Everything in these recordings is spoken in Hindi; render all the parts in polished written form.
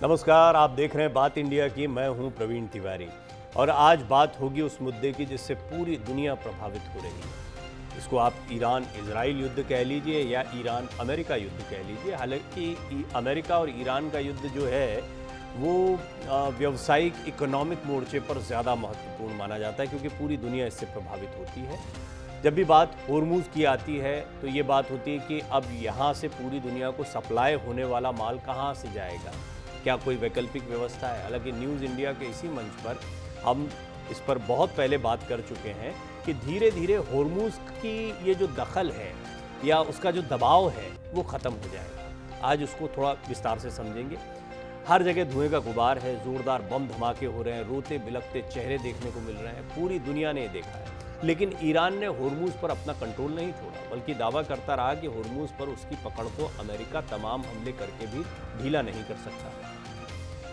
नमस्कार, आप देख रहे हैं बात इंडिया की। मैं हूं प्रवीण तिवारी और आज बात होगी उस मुद्दे की जिससे पूरी दुनिया प्रभावित हो रही है। इसको आप ईरान इजराइल युद्ध कह लीजिए या ईरान अमेरिका युद्ध कह लीजिए। हालांकि अमेरिका और ईरान का युद्ध जो है वो व्यावसायिक इकोनॉमिक मोर्चे पर ज़्यादा महत्वपूर्ण माना जाता है क्योंकि पूरी दुनिया इससे प्रभावित होती है। जब भी बात होर्मुज़ की आती है तो ये बात होती है कि अब यहाँ से पूरी दुनिया को सप्लाई होने वाला माल कहाँ से जाएगा, क्या कोई वैकल्पिक व्यवस्था है। हालांकि न्यूज़ इंडिया के इसी मंच पर हम इस पर बहुत पहले बात कर चुके हैं कि धीरे धीरे होर्मुज़ की ये जो दखल है या उसका जो दबाव है वो ख़त्म हो जाएगा। आज उसको थोड़ा विस्तार से समझेंगे। हर जगह धुएं का गुबार है, ज़ोरदार बम धमाके हो रहे हैं, रोते बिलखते चेहरे देखने को मिल रहे हैं, पूरी दुनिया ने देखा है। लेकिन ईरान ने होर्मुज़ पर अपना कंट्रोल नहीं छोड़ा, बल्कि दावा करता रहा कि होर्मुज़ पर उसकी पकड़ को अमेरिका तमाम हमले करके भी ढीला नहीं कर सकता।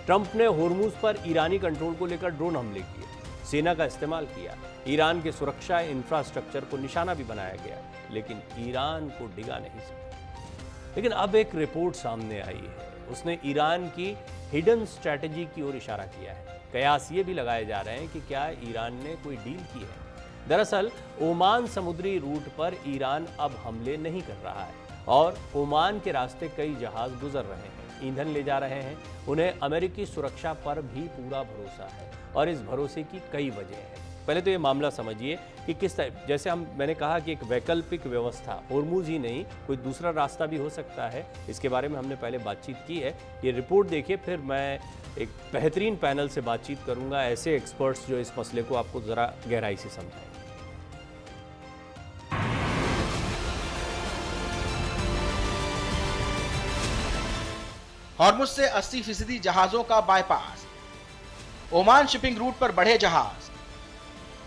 ट्रंप ने होर्मुज़ पर ईरानी कंट्रोल को लेकर ड्रोन हमले किए, सेना का इस्तेमाल किया, ईरान के सुरक्षा इंफ्रास्ट्रक्चर को निशाना भी बनाया गया, लेकिन ईरान को डिगा नहीं सका। लेकिन अब एक रिपोर्ट सामने आई है, उसने ईरान की हिडन स्ट्रैटेजी की ओर इशारा किया है। कयास ये भी लगाए जा रहे हैं कि क्या ईरान ने कोई डील की है। दरअसल ओमान समुद्री रूट पर ईरान अब हमले नहीं कर रहा है और ओमान के रास्ते कई जहाज गुजर रहे हैं, ईंधन ले जा रहे हैं। उन्हें अमेरिकी सुरक्षा पर भी पूरा भरोसा है और इस भरोसे की कई वजह हैं। पहले तो ये मामला समझिए कि किस तरह, जैसे मैंने कहा कि एक वैकल्पिक व्यवस्था, होर्मुज़ ही नहीं कोई दूसरा रास्ता भी हो सकता है। इसके बारे में हमने पहले बातचीत की है। ये रिपोर्ट देखिए, फिर मैं एक बेहतरीन पैनल से बातचीत करूंगा, ऐसे एक्सपर्ट्स जो इस मसले को आपको ज़रा गहराई से समझाएं। हॉर्मुज से 80% जहाजों का बाईपास, ओमान शिपिंग रूट पर बढ़े जहाज,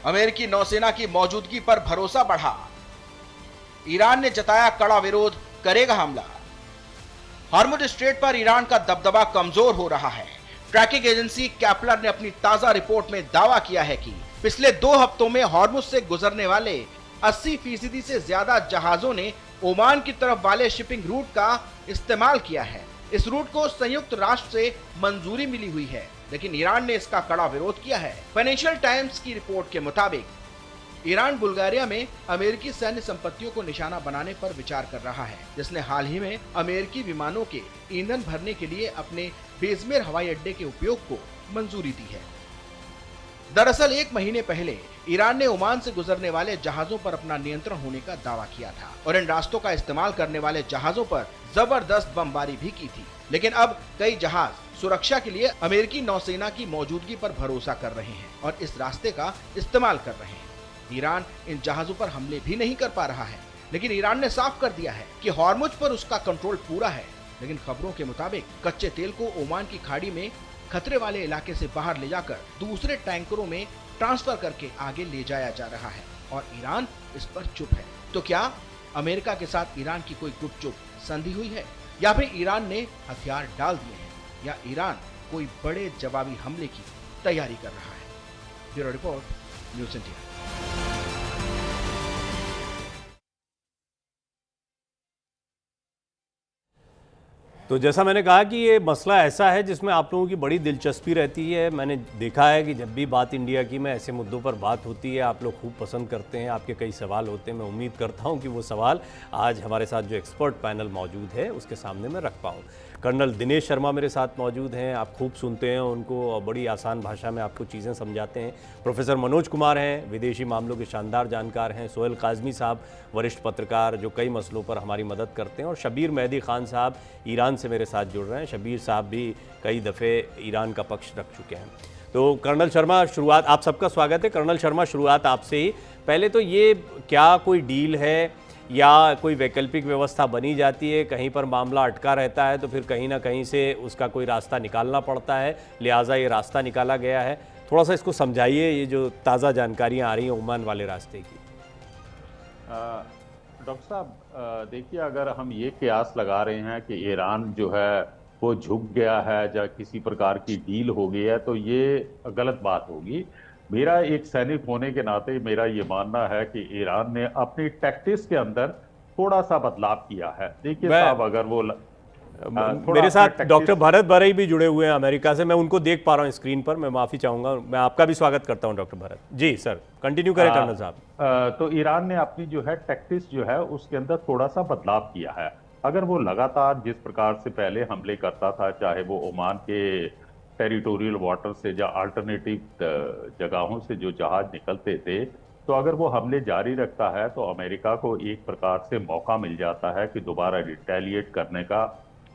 अमेरिकी नौसेना की मौजूदगी पर भरोसा बढ़ा, ईरान ने जताया कड़ा विरोध, करेगा हमला। हॉर्मुज स्ट्रेट पर ईरान का दबदबा कमजोर हो रहा है। ट्रैकिंग एजेंसी कैपलर ने अपनी ताजा रिपोर्ट में दावा किया है कि पिछले 2 हफ्तों में हॉर्मुज से गुजरने वाले 80% से ज्यादा जहाजों ने ओमान की तरफ वाले शिपिंग रूट का इस्तेमाल किया है। इस रूट को संयुक्त राष्ट्र से मंजूरी मिली हुई है, लेकिन ईरान ने इसका कड़ा विरोध किया है। फाइनेंशियल टाइम्स की रिपोर्ट के मुताबिक ईरान बुल्गारिया में अमेरिकी सैन्य संपत्तियों को निशाना बनाने पर विचार कर रहा है, जिसने हाल ही में अमेरिकी विमानों के ईंधन भरने के लिए अपने बेजमेर हवाई अड्डे के उपयोग को मंजूरी दी है। दरअसल 1 महीने पहले ईरान ने ओमान से गुजरने वाले जहाजों पर अपना नियंत्रण होने का दावा किया था और इन रास्तों का इस्तेमाल करने वाले जहाजों पर जबरदस्त बमबारी भी की थी। लेकिन अब कई जहाज सुरक्षा के लिए अमेरिकी नौसेना की मौजूदगी पर भरोसा कर रहे हैं और इस रास्ते का इस्तेमाल कर रहे हैं। ईरान इन जहाजों पर हमले भी नहीं कर पा रहा है, लेकिन ईरान ने साफ कर दिया है कि हॉर्मुज पर उसका कंट्रोल पूरा है। लेकिन खबरों के मुताबिक कच्चे तेल को ओमान की खाड़ी में खतरे वाले इलाके से बाहर ले जाकर दूसरे टैंकरों में ट्रांसफर करके आगे ले जाया जा रहा है और ईरान इस पर चुप है। तो क्या अमेरिका के साथ ईरान की कोई गुपचुप संधि हुई है या फिर ईरान ने हथियार डाल दिए हैं या ईरान कोई बड़े जवाबी हमले की तैयारी कर रहा है? Bureau report, news India. तो जैसा मैंने कहा कि ये मसला ऐसा है जिसमें आप लोगों की बड़ी दिलचस्पी रहती है। मैंने देखा है कि जब भी बात इंडिया की में ऐसे मुद्दों पर बात होती है, आप लोग खूब पसंद करते हैं, आपके कई सवाल होते हैं। मैं उम्मीद करता हूं कि वो सवाल आज हमारे साथ जो एक्सपर्ट पैनल मौजूद है उसके सामने मैं रख पाऊँ। कर्नल दिनेश शर्मा मेरे साथ मौजूद हैं, आप खूब सुनते हैं उनको और बड़ी आसान भाषा में आपको चीज़ें समझाते हैं। प्रोफेसर मनोज कुमार हैं, विदेशी मामलों के शानदार जानकार हैं। सोहेल काज़मी साहब, वरिष्ठ पत्रकार जो कई मसलों पर हमारी मदद करते हैं। और शबीर मेहदी खान साहब ईरान से मेरे साथ जुड़ रहे हैं। शबीर साहब भी कई दफ़े ईरान का पक्ष रख चुके हैं। तो कर्नल शर्मा, शुरुआत, आप सबका स्वागत है। कर्नल शर्मा, शुरुआत आपसे ही। पहले तो ये क्या कोई डील है या कोई वैकल्पिक व्यवस्था बनी जाती है, कहीं पर मामला अटका रहता है तो फिर कहीं ना कहीं से उसका कोई रास्ता निकालना पड़ता है, लिहाजा ये रास्ता निकाला गया है? थोड़ा सा इसको समझाइए, ये जो ताज़ा जानकारियाँ आ रही हैं ओमान वाले रास्ते की। डॉक्टर साहब, देखिए, अगर हम ये कयास लगा रहे हैं कि ईरान जो है वो झुक गया है या किसी प्रकार की डील हो गई है तो ये गलत बात होगी। मेरा एक सैनिक होने के नाते मेरा ये मानना है कि ईरान ने अपनी टैक्टिक्स के अंदर थोड़ा सा बदलाव किया है। देखिए साहब, अगर वो मेरे साथ डॉक्टर भरत बरई भी जुड़े हुए हैं अमेरिका से, मैं उनको देख पा रहा हूँ स्क्रीन पर, मैं माफ़ी चाहूँगा। मैं आपका भी स्वागत करता हूँ doctor Bharat ji. Sir continue करें कर्नल साहब। तो ईरान ने अपनी जो है टैक्टिक्स जो है उसके अंदर थोड़ा सा बदलाव किया है। अगर वो लगातार जिस प्रकार से पहले हमले करता था, चाहे वो ओमान के टेरिटोरियल वाटर से या अल्टरनेटिव जगहों से जो जहाज निकलते थे, तो अगर वो हमले जारी रखता है तो अमेरिका को एक प्रकार से मौका मिल जाता है कि दोबारा रिटेलिएट करने का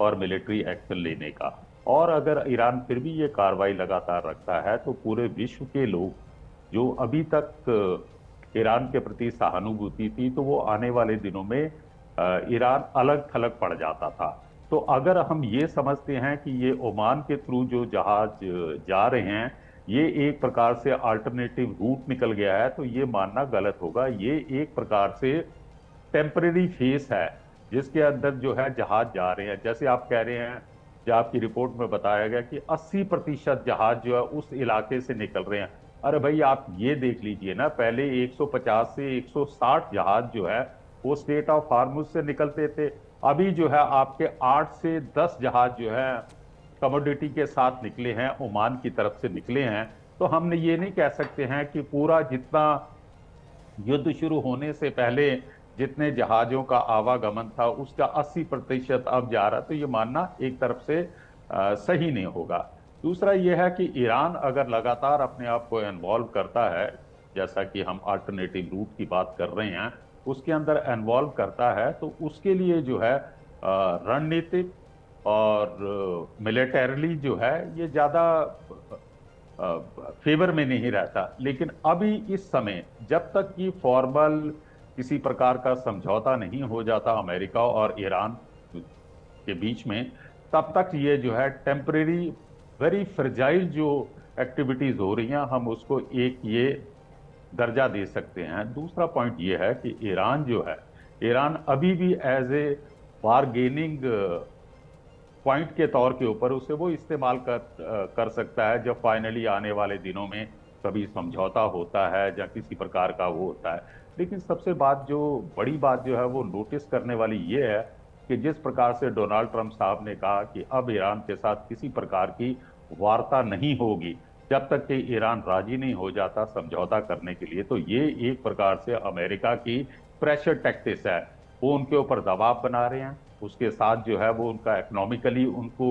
और मिलिट्री एक्शन लेने का। और अगर ईरान फिर भी ये कार्रवाई लगातार रखता है तो पूरे विश्व के लोग जो अभी तक ईरान के प्रति सहानुभूति थी, तो वो आने वाले दिनों में ईरान अलग थलग पड़ जाता था। तो अगर हम ये समझते हैं कि ये ओमान के थ्रू जो जहाज जा रहे हैं ये एक प्रकार से अल्टरनेटिव रूट निकल गया है, तो ये मानना गलत होगा। ये एक प्रकार से टेम्परेरी फेस है जिसके अंदर जो है जहाज जा रहे हैं। जैसे आप कह रहे हैं, जो आपकी रिपोर्ट में बताया गया कि 80% जहाज जो है उस इलाके से निकल रहे हैं। अरे भाई आप ये देख लीजिए ना, पहले 150 से 160 जहाज जो है वो स्टेट ऑफ हार्मुज से निकलते थे। अभी जो है आपके 8 से 10 जहाज जो है कमोडिटी के साथ निकले हैं, ओमान की तरफ से निकले हैं। तो हमने ये नहीं कह सकते हैं कि पूरा जितना युद्ध शुरू होने से पहले जितने जहाजों का आवागमन था उसका 80% अब जा रहा, तो ये मानना एक तरफ से सही नहीं होगा। दूसरा ये है कि ईरान अगर लगातार अपने आप को इन्वॉल्व करता है, जैसा कि हम अल्टरनेटिव रूट की बात कर रहे हैं, उसके अंदर इन्वॉल्व करता है, तो उसके लिए जो है रणनीतिक और मिलिटरली जो है ये ज़्यादा फेवर में नहीं रहता। लेकिन अभी इस समय जब तक कि फॉर्मल किसी प्रकार का समझौता नहीं हो जाता अमेरिका और ईरान के बीच में, तब तक ये जो है टेम्परेरी वेरी फ्रेजाइल जो एक्टिविटीज हो रही हैं, हम उसको एक ये दर्जा दे सकते हैं। दूसरा पॉइंट ये है कि ईरान जो है, ईरान अभी भी एज ए बारगेनिंग पॉइंट के तौर के ऊपर उसे वो इस्तेमाल कर सकता है जब फाइनली आने वाले दिनों में कभी समझौता होता है या किसी प्रकार का वो होता है। लेकिन सबसे बड़ी बात जो है वो नोटिस करने वाली ये है कि जिस प्रकार से डोनाल्ड ट्रंप साहब ने कहा कि अब ईरान के साथ किसी प्रकार की वार्ता नहीं होगी जब तक कि ईरान राजी नहीं हो जाता समझौता करने के लिए, तो ये एक प्रकार से अमेरिका की प्रेशर टैक्टिक्स है। वो उनके ऊपर दबाव बना रहे हैं, उसके साथ जो है वो उनका इकोनॉमिकली उनको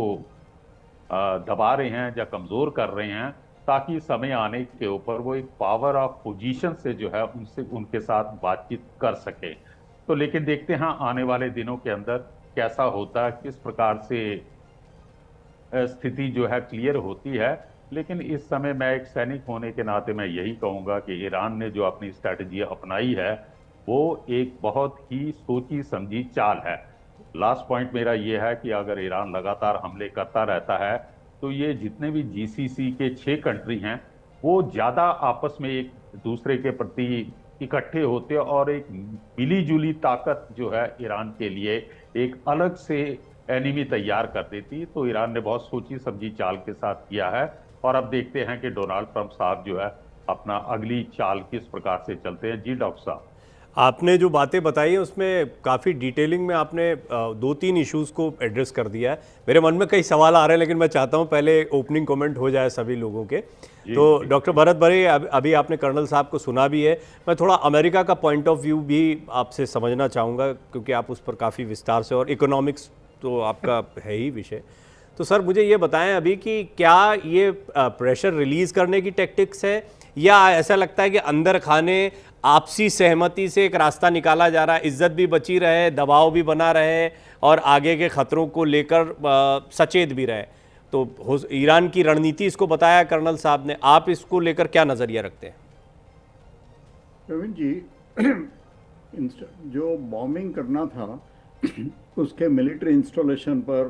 दबा रहे हैं या कमजोर कर रहे हैं, ताकि समय आने के ऊपर वो एक पावर ऑफ पोजीशन से जो है उनके साथ बातचीत कर सके। तो लेकिन देखते हैं आने वाले दिनों के अंदर कैसा होता है, किस प्रकार से स्थिति जो है क्लियर होती है। लेकिन इस समय मैं एक सैनिक होने के नाते मैं यही कहूंगा कि ईरान ने जो अपनी स्ट्रैटेजी अपनाई है वो एक बहुत ही सोची समझी चाल है। लास्ट पॉइंट मेरा ये है कि अगर ईरान लगातार हमले करता रहता है तो ये जितने भी जीसीसी के 6 कंट्री हैं वो ज़्यादा आपस में एक दूसरे के प्रति इकट्ठे होते और एक मिली जुली ताकत जो है ईरान के लिए एक अलग से एनिमी तैयार कर देती। तो ईरान ने बहुत सोची समझी चाल के साथ किया है और अब देखते हैं कि डोनाल्ड ट्रंप साहब जो है अपना अगली चाल किस प्रकार से चलते हैं। जी डॉक्टर साहब, आपने जो बातें बताई हैं उसमें काफ़ी डिटेलिंग में आपने 2-3 इश्यूज़ को एड्रेस कर दिया है। मेरे मन में कई सवाल आ रहे हैं लेकिन मैं चाहता हूं पहले ओपनिंग कमेंट हो जाए सभी लोगों के। तो डॉक्टर भरत बरई, अभी आपने कर्नल साहब को सुना भी है, मैं थोड़ा अमेरिका का पॉइंट ऑफ व्यू भी आपसे समझना चाहूँगा क्योंकि आप उस पर काफ़ी विस्तार से, और इकोनॉमिक्स तो आपका है ही विषय। तो सर मुझे ये बताएं अभी कि क्या ये प्रेशर रिलीज़ करने की टैक्टिक्स है या ऐसा लगता है कि अंदर खाने आपसी सहमति से एक रास्ता निकाला जा रहा है, इज्जत भी बची रहे, दबाव भी बना रहे और आगे के खतरों को लेकर सचेत भी रहे। तो ईरान की रणनीति इसको बताया कर्नल साहब ने, आप इसको लेकर क्या नज़रिया रखते हैं? प्रवीण जी, जो बॉम्बिंग करना था उसके मिलिट्री इंस्टॉलेशन पर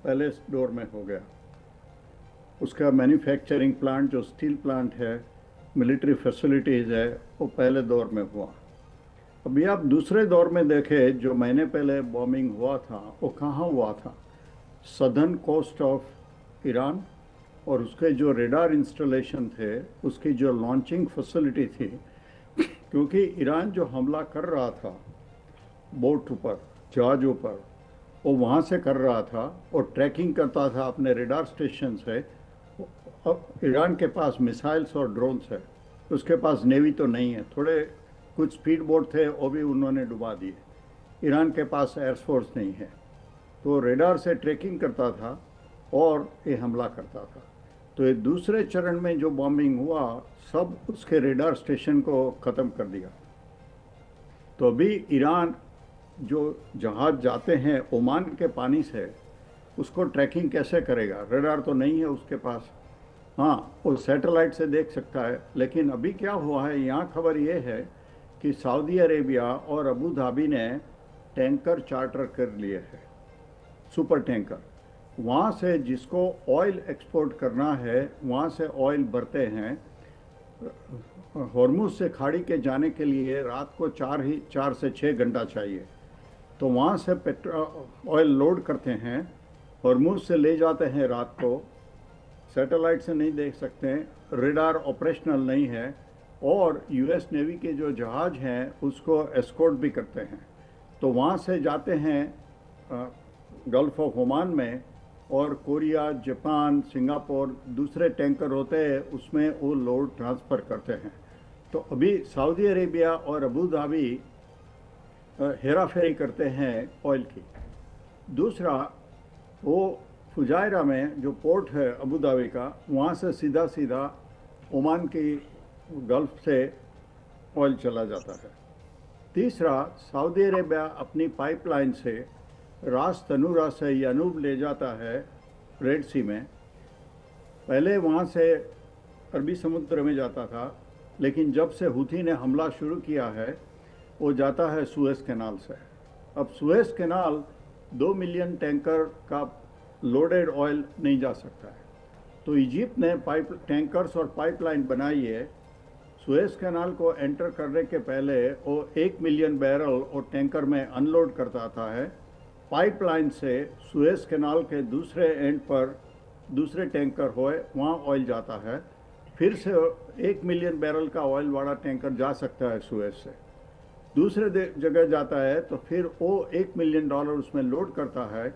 पहले दौर में हो गया। उसका मैन्युफैक्चरिंग प्लांट जो स्टील प्लांट है, मिलिट्री फैसिलिटीज़ है, वो पहले दौर में हुआ। अभी आप दूसरे दौर में देखें, जो महीने पहले बॉम्बिंग हुआ था वो कहाँ हुआ था? सदर्न कोस्ट ऑफ ईरान, और उसके जो रेडार इंस्टॉलेशन थे, उसकी जो लॉन्चिंग फैसिलिटी थी, क्योंकि ईरान जो हमला कर रहा था बोट पर, जहाज़ों पर, वो वहाँ से कर रहा था और ट्रैकिंग करता था अपने रेडार स्टेशन से। अब ईरान के पास मिसाइल्स और ड्रोन्स है, उसके पास नेवी तो नहीं है, थोड़े कुछ स्पीड बोट थे वो भी उन्होंने डुबा दिए। ईरान के पास एयरफोर्स नहीं है, तो रेडार से ट्रैकिंग करता था और ये हमला करता था। तो ये दूसरे चरण में जो बॉम्बिंग हुआ सब उसके रेडार स्टेशन को ख़त्म कर दिया। तो अभी ईरान जो जहाज जाते हैं ओमान के पानी से, उसको ट्रैकिंग कैसे करेगा? रेडार तो नहीं है उसके पास। हाँ, वो सैटेलाइट से देख सकता है। लेकिन अभी क्या हुआ है, यहाँ खबर ये है कि सऊदी अरेबिया और अबू धाबी ने टैंकर चार्टर कर लिए हैं, सुपर टैंकर। वहाँ से जिसको ऑयल एक्सपोर्ट करना है वहाँ से ऑयल भरते हैं। हॉर्मुज से खाड़ी के जाने के लिए रात को 4 से 6 घंटा चाहिए, तो वहाँ से ऑयल लोड करते हैं, हॉर्मुज से ले जाते हैं रात को। सैटेलाइट से नहीं देख सकते हैं, रेडार ऑपरेशनल नहीं है, और यूएस नेवी के जो जहाज हैं उसको एस्कॉर्ट भी करते हैं। तो वहाँ से जाते हैं गल्फ ऑफ ओमान में, और कोरिया, जापान, सिंगापुर दूसरे टैंकर होते हैं उसमें वो लोड ट्रांसफ़र करते हैं। तो अभी सऊदी अरेबिया और अबू धाबी हेरा फेरी करते हैं ऑयल की। दूसरा, वो फुजायरा में जो पोर्ट है अबू धाबी का, वहाँ से सीधा सीधा ओमान की गल्फ से ऑयल चला जाता है। तीसरा, सऊदी अरेबिया अपनी पाइपलाइन से रास तनूरा से यनूब ले जाता है रेड सी में। पहले वहाँ से अरबी समुद्र में जाता था, लेकिन जब से हुथी ने हमला शुरू किया है वो जाता है सुएज़ कैनाल से। अब सुएज़ कैनाल 2 मिलियन टैंकर का लोडेड ऑयल नहीं जा सकता है, तो इजिप्ट ने टैंकर्स और पाइपलाइन बनाई है। सुएज़ कैनाल को एंटर करने के पहले वो 1 मिलियन बैरल और टैंकर में अनलोड करता था है। पाइपलाइन से सुएज़ कैनाल के दूसरे एंड पर दूसरे टैंकर होए वहाँ ऑयल जाता है, फिर से 1 मिलियन बैरल का ऑयल वाला टैंकर जा सकता है सुएज़ से, दूसरे जगह जाता है, तो फिर वो $1 मिलियन उसमें लोड करता है,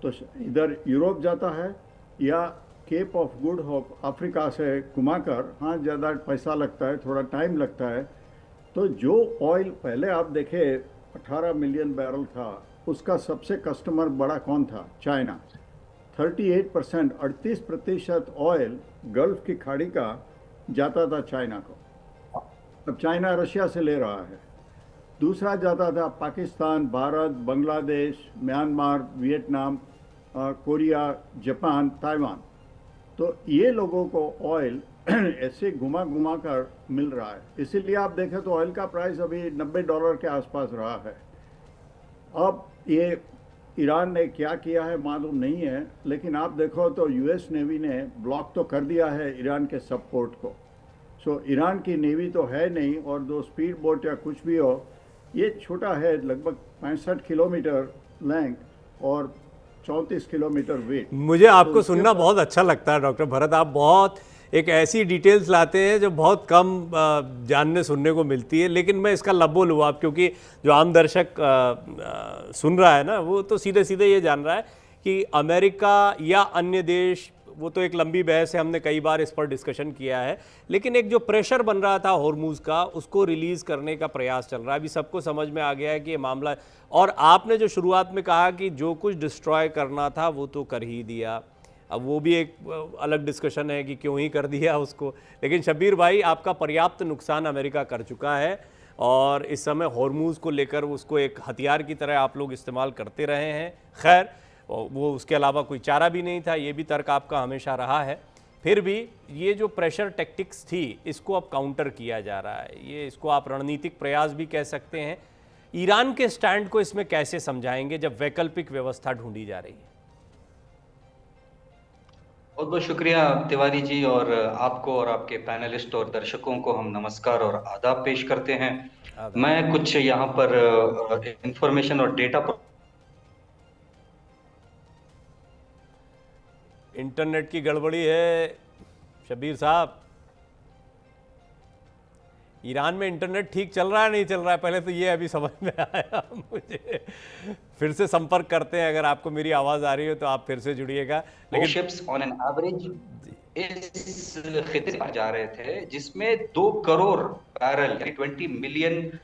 तो इधर यूरोप जाता है या Cape of Good Hope Africa से घुमाकर। हाँ, ज़्यादा पैसा लगता है, थोड़ा टाइम लगता है। तो जो ऑयल पहले आप देखे 18 मिलियन बैरल था, उसका सबसे कस्टमर बड़ा कौन था? चाइना। 38%, 38% ऑयल गल्फ की खाड़ी का जाता था चाइना को। अब चाइना रशिया से ले रहा है। दूसरा जाता था Pakistan, Bharat, Bangladesh, Myanmar, Vietnam, Korea, Japan, Taiwan. तो ये लोगों को ऑयल ऐसे घुमा घुमा कर मिल रहा है। इसीलिए आप देखें तो ऑयल का प्राइस अभी $90 के आसपास रहा है। अब ये ईरान ने क्या किया है मालूम नहीं है, लेकिन आप देखो तो यूएस नेवी ने ब्लॉक तो कर दिया है ईरान के सब पोर्ट को। सो ईरान की नेवी तो है नहीं, और 2 स्पीड बोट या कुछ भी हो, ये छोटा है, लगभग 65 किलोमीटर लेंथ और 34 किलोमीटर वेट। मुझे आपको सुनना बहुत अच्छा लगता है डॉक्टर भरत। आप बहुत एक ऐसी डिटेल्स लाते हैं जो बहुत कम जानने सुनने को मिलती है, लेकिन मैं इसका लबो लुआब, क्योंकि जो आम दर्शक सुन रहा है ना, वो तो सीधे सीधे ये जान रहा है कि अमेरिका या अन्य देश, वो तो एक लंबी बहस है, हमने कई बार इस पर डिस्कशन किया है, लेकिन एक जो प्रेशर बन रहा था हॉर्मुज का, उसको रिलीज़ करने का प्रयास चल रहा है। अभी सबको समझ में आ गया है कि ये मामला, और आपने जो शुरुआत में कहा कि जो कुछ डिस्ट्रॉय करना था वो तो कर ही दिया। अब वो भी एक अलग डिस्कशन है कि क्यों ही कर दिया उसको, लेकिन शब्बीर भाई, आपका पर्याप्त नुकसान अमेरिका कर चुका है, और इस समय हॉर्मुज को लेकर उसको एक हथियार की तरह आप लोग इस्तेमाल करते रहे हैं। खैर, वो उसके अलावा कोई चारा भी नहीं था, ये भी तर्क आपका हमेशा रहा है। फिर भी ये जो प्रेशर टैक्टिक्स थी, इसको अब काउंटर किया जा रहा है, ये इसको आप रणनीतिक प्रयास भी कह सकते हैं। ईरान के स्टैंड को इसमें कैसे समझाएंगे जब वैकल्पिक व्यवस्था ढूंढी जा रही है? बहुत बहुत शुक्रिया तिवारी जी, और आपको और आपके पैनलिस्ट और दर्शकों को हम नमस्कार और आदाब पेश करते हैं। मैं कुछ यहाँ पर इंफॉर्मेशन और डेटा इंटरनेट की गड़बड़ी है शब्बीर साहब, ईरान में इंटरनेट ठीक चल रहा है नहीं चल रहा है, पहले तो ये अभी समझ में आया मुझे। फिर से संपर्क करते हैं, अगर आपको मेरी आवाज़ आ रही हो तो आप फिर से जुड़िएगा। लेकिन शिप्स ऑन एन एवरेज इस खिते पर जा रहे थे जिसमें 2 करोड़ बैरल यानी 20 मिलियन।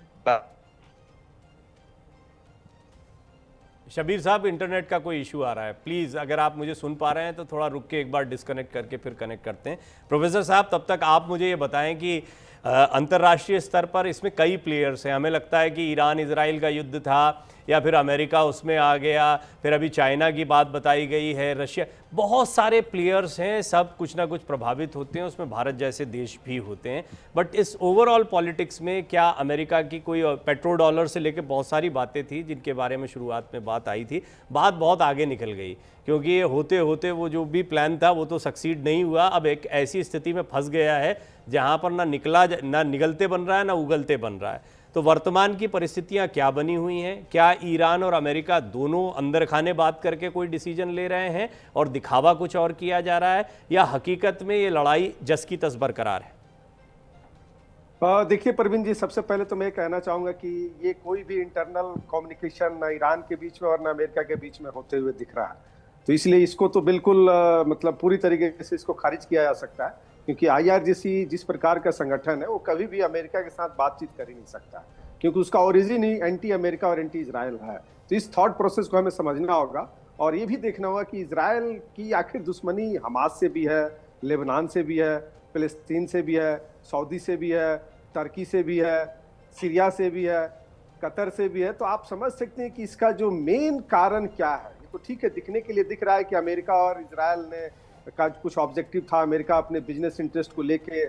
शबीर साहब, इंटरनेट का कोई इशू आ रहा है, प्लीज़ अगर आप मुझे सुन पा रहे हैं तो थोड़ा रुक के एक बार डिस्कनेक्ट करके फिर कनेक्ट करते हैं। प्रोफेसर साहब, तब तक आप मुझे ये बताएं कि अंतर्राष्ट्रीय स्तर पर इसमें कई प्लेयर्स हैं। हमें लगता है कि ईरान इजराइल का युद्ध था, या फिर अमेरिका उसमें आ गया, फिर अभी चाइना की बात बताई गई है, रशिया, बहुत सारे प्लेयर्स हैं, सब कुछ ना कुछ प्रभावित होते हैं, उसमें भारत जैसे देश भी होते हैं। बट इस ओवरऑल पॉलिटिक्स में क्या अमेरिका की कोई, पेट्रो डॉलर से लेकर बहुत सारी बातें थी जिनके बारे में शुरुआत में बात आई थी, बात बहुत आगे निकल गई, क्योंकि ये होते होते वो जो भी प्लान था वो तो सक्सीड नहीं हुआ। अब एक ऐसी स्थिति में फंस गया है जहाँ पर ना निगलते बन रहा है ना उगलते बन रहा है। तो वर्तमान की परिस्थितियां क्या बनी हुई हैं? क्या ईरान और अमेरिका दोनों अंदर खाने बात करके कोई डिसीजन ले रहे हैं और दिखावा कुछ और किया जा रहा है, या हकीकत में ये लड़ाई जस की तस बरकरार है? देखिए प्रवीण जी, सबसे पहले तो मैं कहना चाहूंगा कि ये कोई भी इंटरनल कम्युनिकेशन ना ईरान के बीच में और ना अमेरिका के बीच में होते हुए दिख रहा है। तो इसलिए इसको तो बिल्कुल मतलब पूरी तरीके से इसको खारिज किया जा सकता है, क्योंकि IRGC जिस प्रकार का संगठन है वो कभी भी अमेरिका के साथ बातचीत कर ही नहीं सकता, क्योंकि उसका ओरिजिन ही एंटी अमेरिका और एंटी इजराइल है। तो इस थॉट प्रोसेस को हमें समझना होगा, और ये भी देखना होगा कि इजराइल की आखिर दुश्मनी हमास से भी है, लेबनान से भी है, फिलिस्तीन से भी है, सऊदी से भी है, टर्की से भी है, सीरिया से भी है, कतर से भी है। तो आप समझ सकते हैं कि इसका जो मेन कारण क्या है। ये तो ठीक है, दिखने के लिए दिख रहा है कि अमेरिका और इजराइल ने का कुछ ऑब्जेक्टिव था, अमेरिका अपने बिजनेस इंटरेस्ट को लेके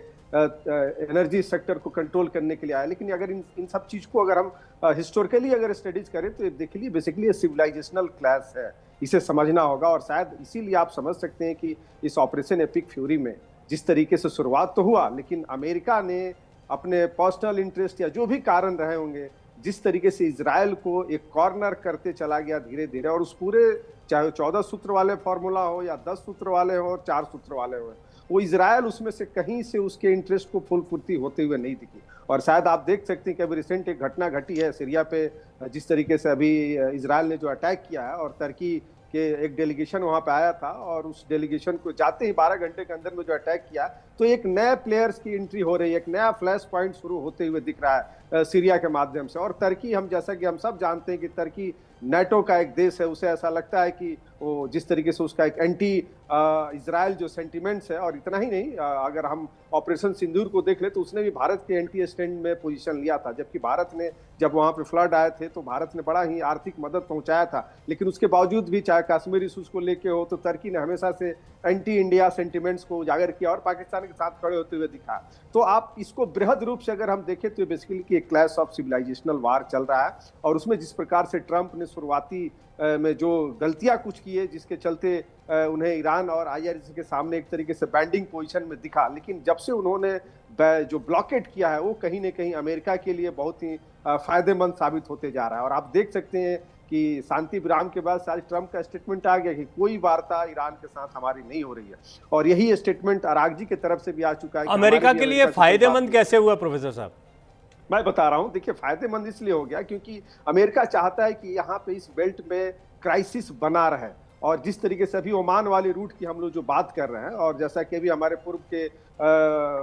एनर्जी सेक्टर को कंट्रोल करने के लिए आया। लेकिन अगर इन सब चीज को अगर हम हिस्टोरिकली अगर स्टडीज करें तो देखिए बेसिकली सिविलाइजेशनल क्लैश है, इसे समझना होगा। और शायद इसीलिए आप समझ सकते हैं कि इस ऑपरेशन एपिक फ्यूरी में जिस तरीके से शुरुआत तो हुआ, लेकिन अमेरिका ने अपने पर्सनल इंटरेस्ट या जो भी कारण रहे होंगे, जिस तरीके से इजराइल को एक कॉर्नर करते चला गया धीरे धीरे, और उस पूरे चाहे 14 सूत्र वाले फॉर्मूला हो या 10 सूत्र वाले हो और 4 सूत्र वाले हो, वो इजराइल उसमें से कहीं से उसके इंटरेस्ट को फुल फुर्ती होते हुए नहीं दिखी। और शायद आप देख सकते हैं कि अभी रिसेंट एक घटना घटी है सीरिया पे, जिस तरीके से अभी इजराइल ने जो अटैक किया है, और टर्की के एक डेलीगेशन वहां पे आया था, और उस डेलीगेशन को जाते ही 12 घंटे के अंदर में जो अटैक किया, तो एक नए प्लेयर्स की एंट्री हो रही है, एक नया फ्लैश पॉइंट शुरू होते हुए दिख रहा है सीरिया के माध्यम से। और टर्की, हम जैसा कि हम सब जानते हैं कि टर्की नेटो का एक देश है, उसे ऐसा लगता है कि वो जिस तरीके से उसका एक एंटी इजराइल जो सेंटिमेंट्स है, और इतना ही नहीं, अगर हम ऑपरेशन सिंदूर को देख ले तो उसने भी भारत के एंटी स्टैंड में पोजीशन लिया था, जबकि भारत ने जब वहां पे फ्लड आए थे तो भारत ने बड़ा ही आर्थिक मदद पहुंचाया था। लेकिन उसके बावजूद भी, चाहे कश्मीर इशूज को लेके हो, तो टर्की ने हमेशा से एंटी इंडिया सेंटिमेंट्स को उजागर किया और पाकिस्तान के साथ खड़े होते हुए दिखा। तो आप इसको बृहद रूप से अगर हम देखें तो बेसिकली कि एक क्लैश ऑफ सिविलाइजेशनल वार चल रहा है, और उसमें जिस प्रकार से ट्रंप ने शुरुआती में जो गलतियां कुछ की है, जिसके चलते उन्हें ईरान और IRGC के सामने एक तरीके से बैंडिंग पोजीशन में दिखा, लेकिन जब से उन्होंने जो ब्लॉकेट किया है वो कहीं ना कहीं अमेरिका के लिए बहुत ही फायदेमंद साबित होते जा रहा है। और आप देख सकते हैं कि शांति विराम के बाद आज ट्रंप का स्टेटमेंट आ गया कि कोई वार्ता ईरान के साथ हमारी नहीं हो रही है, और यही स्टेटमेंट अरागजी की तरफ से भी आ चुका है। अमेरिका के लिए फायदेमंद कैसे हुआ प्रोफेसर साहब? मैं बता रहा हूं, देखिए फायदेमंद इसलिए हो गया क्योंकि अमेरिका चाहता है कि यहाँ पे इस बेल्ट में क्राइसिस बना रहे, और जिस तरीके से अभी ओमान वाली रूट की हम लोग जो बात कर रहे हैं, और जैसा कि अभी हमारे पूर्व के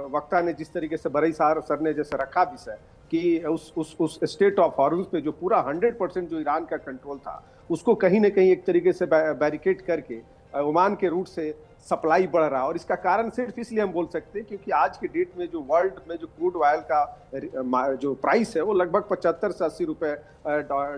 वक्ता ने जिस तरीके से बरई सर ने जैसे रखा विषय कि उस स्टेट ऑफ हॉर्मुज पे जो पूरा 100% जो ईरान का कंट्रोल था, उसको कहीं ना कहीं एक तरीके से बैरिकेड करके ओमान के रूट से सप्लाई बढ़ रहा है। और इसका कारण सिर्फ इसलिए हम बोल सकते हैं क्योंकि आज के डेट में जो वर्ल्ड में जो क्रूड ऑयल का जो प्राइस है वो लगभग 75 से 80 रुपए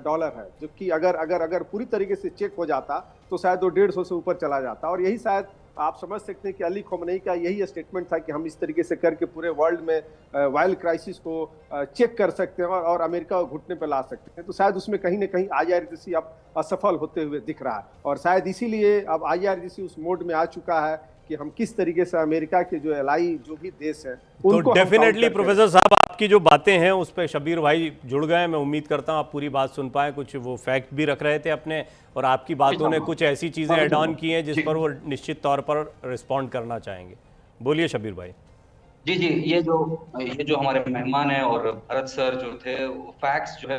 डॉलर है, जबकि अगर पूरी तरीके से चेक हो जाता तो शायद वो 150 से ऊपर चला जाता। और यही शायद आप समझ सकते हैं कि अली खोमनेई का यही स्टेटमेंट था कि हम इस तरीके से करके पूरे वर्ल्ड में ऑयल क्राइसिस को चेक कर सकते हैं और अमेरिका को घुटने पर ला सकते हैं। तो शायद उसमें कहीं ना कहीं IRGC अब असफल होते हुए दिख रहा है, और शायद इसीलिए अब IRGC उस मोड में आ चुका है कि हम किस तरीके से अमेरिका के जो एलाई जो भी देश हैं उनको, तो डेफिनेटली प्रोफेसर साहब आपकी जो बातें हैं उस पर शबीर भाई जुड़ गए। मैं उम्मीद करता हूं आप पूरी बात सुन पाए, कुछ वो फैक्ट भी रख रहे थे अपने, और आपकी बातों ने कुछ ऐसी चीजें ऐड ऑन की हैं जिस पर वो निश्चित तौर पर रिस्पॉन्ड करना चाहेंगे। बोलिए शबीर भाई। जी जी, ये जो हमारे मेहमान हैं और भरत सर जो थे, फैक्ट्स जो है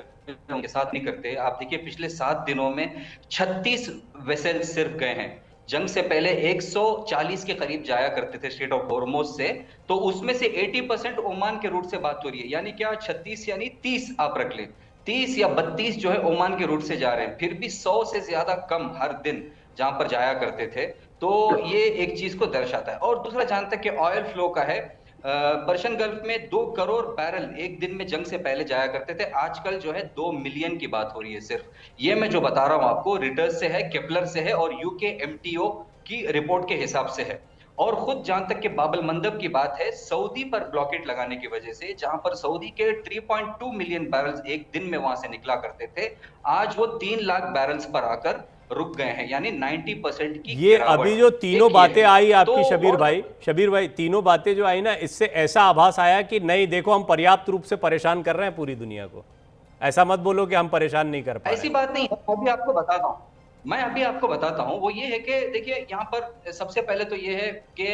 उनके साथ नहीं करते। आप देखिए पिछले 7 दिनों में 36 वेसल सिर्फ गए हैं। जंग से पहले 140 के करीब जाया करते थे स्टेट ऑफ हॉर्मोज से, तो उसमें से 80% ओमान के रूट से बात हो रही है। यानी क्या 36 यानी 30 आप रख ले, 30 या 32 जो है ओमान के रूट से जा रहे हैं, फिर भी 100 से ज्यादा कम हर दिन जहां पर जाया करते थे। तो ये एक चीज को दर्शाता है। और दूसरा जहां तक कि ऑयल फ्लो का है, पर्शियन गल्फ में 2 करोड़ बैरल एक दिन में जंग से पहले जाया करते थे, आजकल जो है 2 मिलियन की बात हो रही है सिर्फ। ये मैं जो बता रहा हूं आपको रिटर्स से है, केपलर से है और यूके एमटीओ की रिपोर्ट के हिसाब से है। और खुद जहां तक कि बाबल मंदब की बात है, सऊदी पर ब्लॉकेट लगाने की वजह से, जहां पर सऊदी के 3.2 मिलियन बैरल्स एक दिन में वहां से निकला करते थे, आज वो 3 लाख बैरल्स पर आकर रुक गए हैं, यानी 90% की ये अभी जो तीनों बातें आई आपकी तो शबीर भाई तीनों बातें जो आई ना, इससे ऐसा आभास आया कि नहीं देखो हम पर्याप्त रूप से परेशान कर रहे हैं पूरी दुनिया को। ऐसा मत बोलो कि हम परेशान नहीं कर पा रहे। ऐसी बात नहीं है, मैं अभी आपको बताता हूं। वो ये है कि देखिए यहाँ पर सबसे पहले तो ये है कि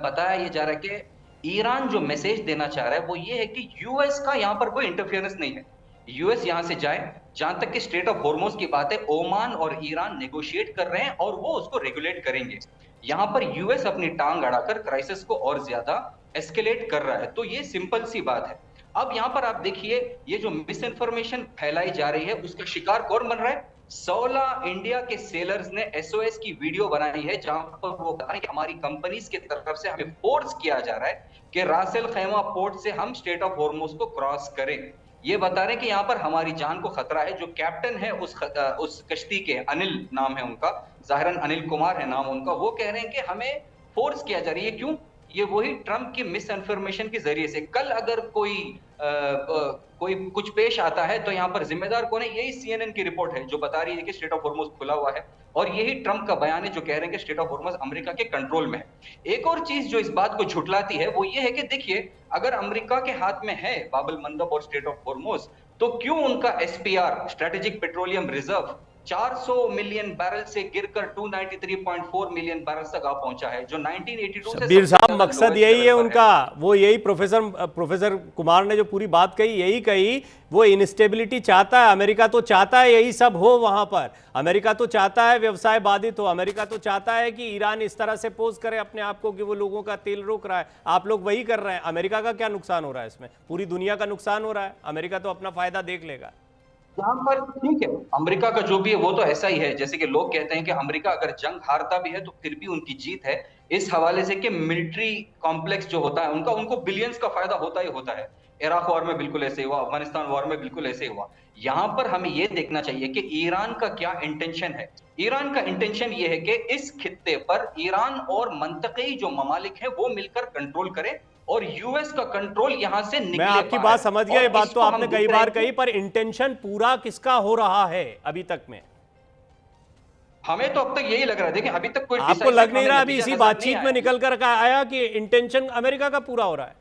बताया ये जा रहा है कि ईरान जो मैसेज देना चाह रहा है वो ये है कि यूएस का यहाँ पर कोई इंटरफियरेंस नहीं है। यूएस यहां से जाए, जहां तक कि स्टेट ऑफ हॉर्मोज की बात है, ओमान और ईरान नेगोशिएट कर रहे हैं और वो उसको रेगुलेट करेंगे। यहां पर यूएस अपनी टांग अड़ाकर क्राइसिस को और ज्यादा एस्केलेट कर रहा है। तो ये सिंपल सी बात है। अब यहां पर आप देखिए ये जो मिस इन्फॉर्मेशन फैलाई जा रही है उसका शिकार कौन बन रहा है? 16 इंडिया के सेलर्स ने एसओएस की वीडियो बनाई है जहां पर वो कह रहे हैं कि हमारी कंपनीज की तरफ से हमें फोर्स किया जा रहा है कि रास अल खैमा पोर्ट से हम स्टेट ऑफ हॉर्मोज को क्रॉस करें। ये बता रहे हैं कि यहाँ पर हमारी जान को खतरा है। जो कैप्टन है उस कश्ती के, अनिल नाम है उनका, जाहिरन अनिल कुमार है नाम उनका, वो कह रहे हैं कि हमें फोर्स किया जा रही है। क्यों? ये वही ट्रंप की मिस इन्फॉर्मेशन के जरिए से। कल अगर कोई कुछ पेश आता है तो यहाँ पर जिम्मेदार कौन है? यही सीएनएन की रिपोर्ट है जो बता रही है कि स्टेट ऑफ हॉर्मोज खुला हुआ है, और यही ट्रंप का बयान है जो कह रहे हैं कि स्टेट ऑफ हॉर्मोज अमेरिका के कंट्रोल में है। एक और चीज जो इस बात को झुठलाती है वो ये है कि देखिए अगर अमेरिका के हाथ में है बाबल मंदब और स्टेट ऑफ हॉर्मोज, तो क्यों उनका SPR, strategic petroleum reserve, 400 million barrel से गिरकर 293.4 मिलियन बैरल तक आ पहुंचा है, जो 1982 से शब्बीर साहब मकसद यही है उनका। वो यही प्रोफेसर कुमार ने जो पूरी बात कही यही कही, वो इंस्टेबिलिटी चाहता है। अमेरिका तो चाहता है यही सब हो वहां पर। अमेरिका तो चाहता है व्यवसाय बाधित हो। अमेरिका तो चाहता है कि ईरान इस तरह से पोज करे अपने आप को कि वो लोगों का तेल रोक रहा है। आप लोग वही कर रहे हैं। अमेरिका का क्या नुकसान हो रहा है इसमें? पूरी दुनिया का नुकसान हो रहा है। अमेरिका तो अपना फायदा देख लेगा। यहाँ पर ठीक है, अमेरिका का जो भी है वो तो ऐसा ही है। जैसे कि लोग कहते हैं कि अमेरिका अगर जंग हारता भी है तो फिर भी उनकी जीत है, इस हवाले से कि मिलिट्री कॉम्प्लेक्स जो होता है उनका, उनको बिलियंस का फायदा होता ही होता है। इराक वॉर में बिल्कुल ऐसे हुआ, अफगानिस्तान वॉर में बिल्कुल ऐसे हुआ। यहाँ पर हमें यह देखना चाहिए कि ईरान का क्या इंटेंशन है। ईरान का इंटेंशन ये है कि इस खित्ते पर ईरान और मंतकी जो ममालिक है वो मिलकर कंट्रोल करें और यूएस का कंट्रोल यहां से निकले। मैं आपकी बात समझ गया, ये बात तो आपने कई बार कही, पर इंटेंशन पूरा किसका हो रहा है अभी तक में? हमें तो अब तक यही लग रहा है। देखिए अभी तक कोई आपको लग नहीं रहा अभी इसी बातचीत में निकल कर आया कि इंटेंशन अमेरिका का पूरा हो रहा है?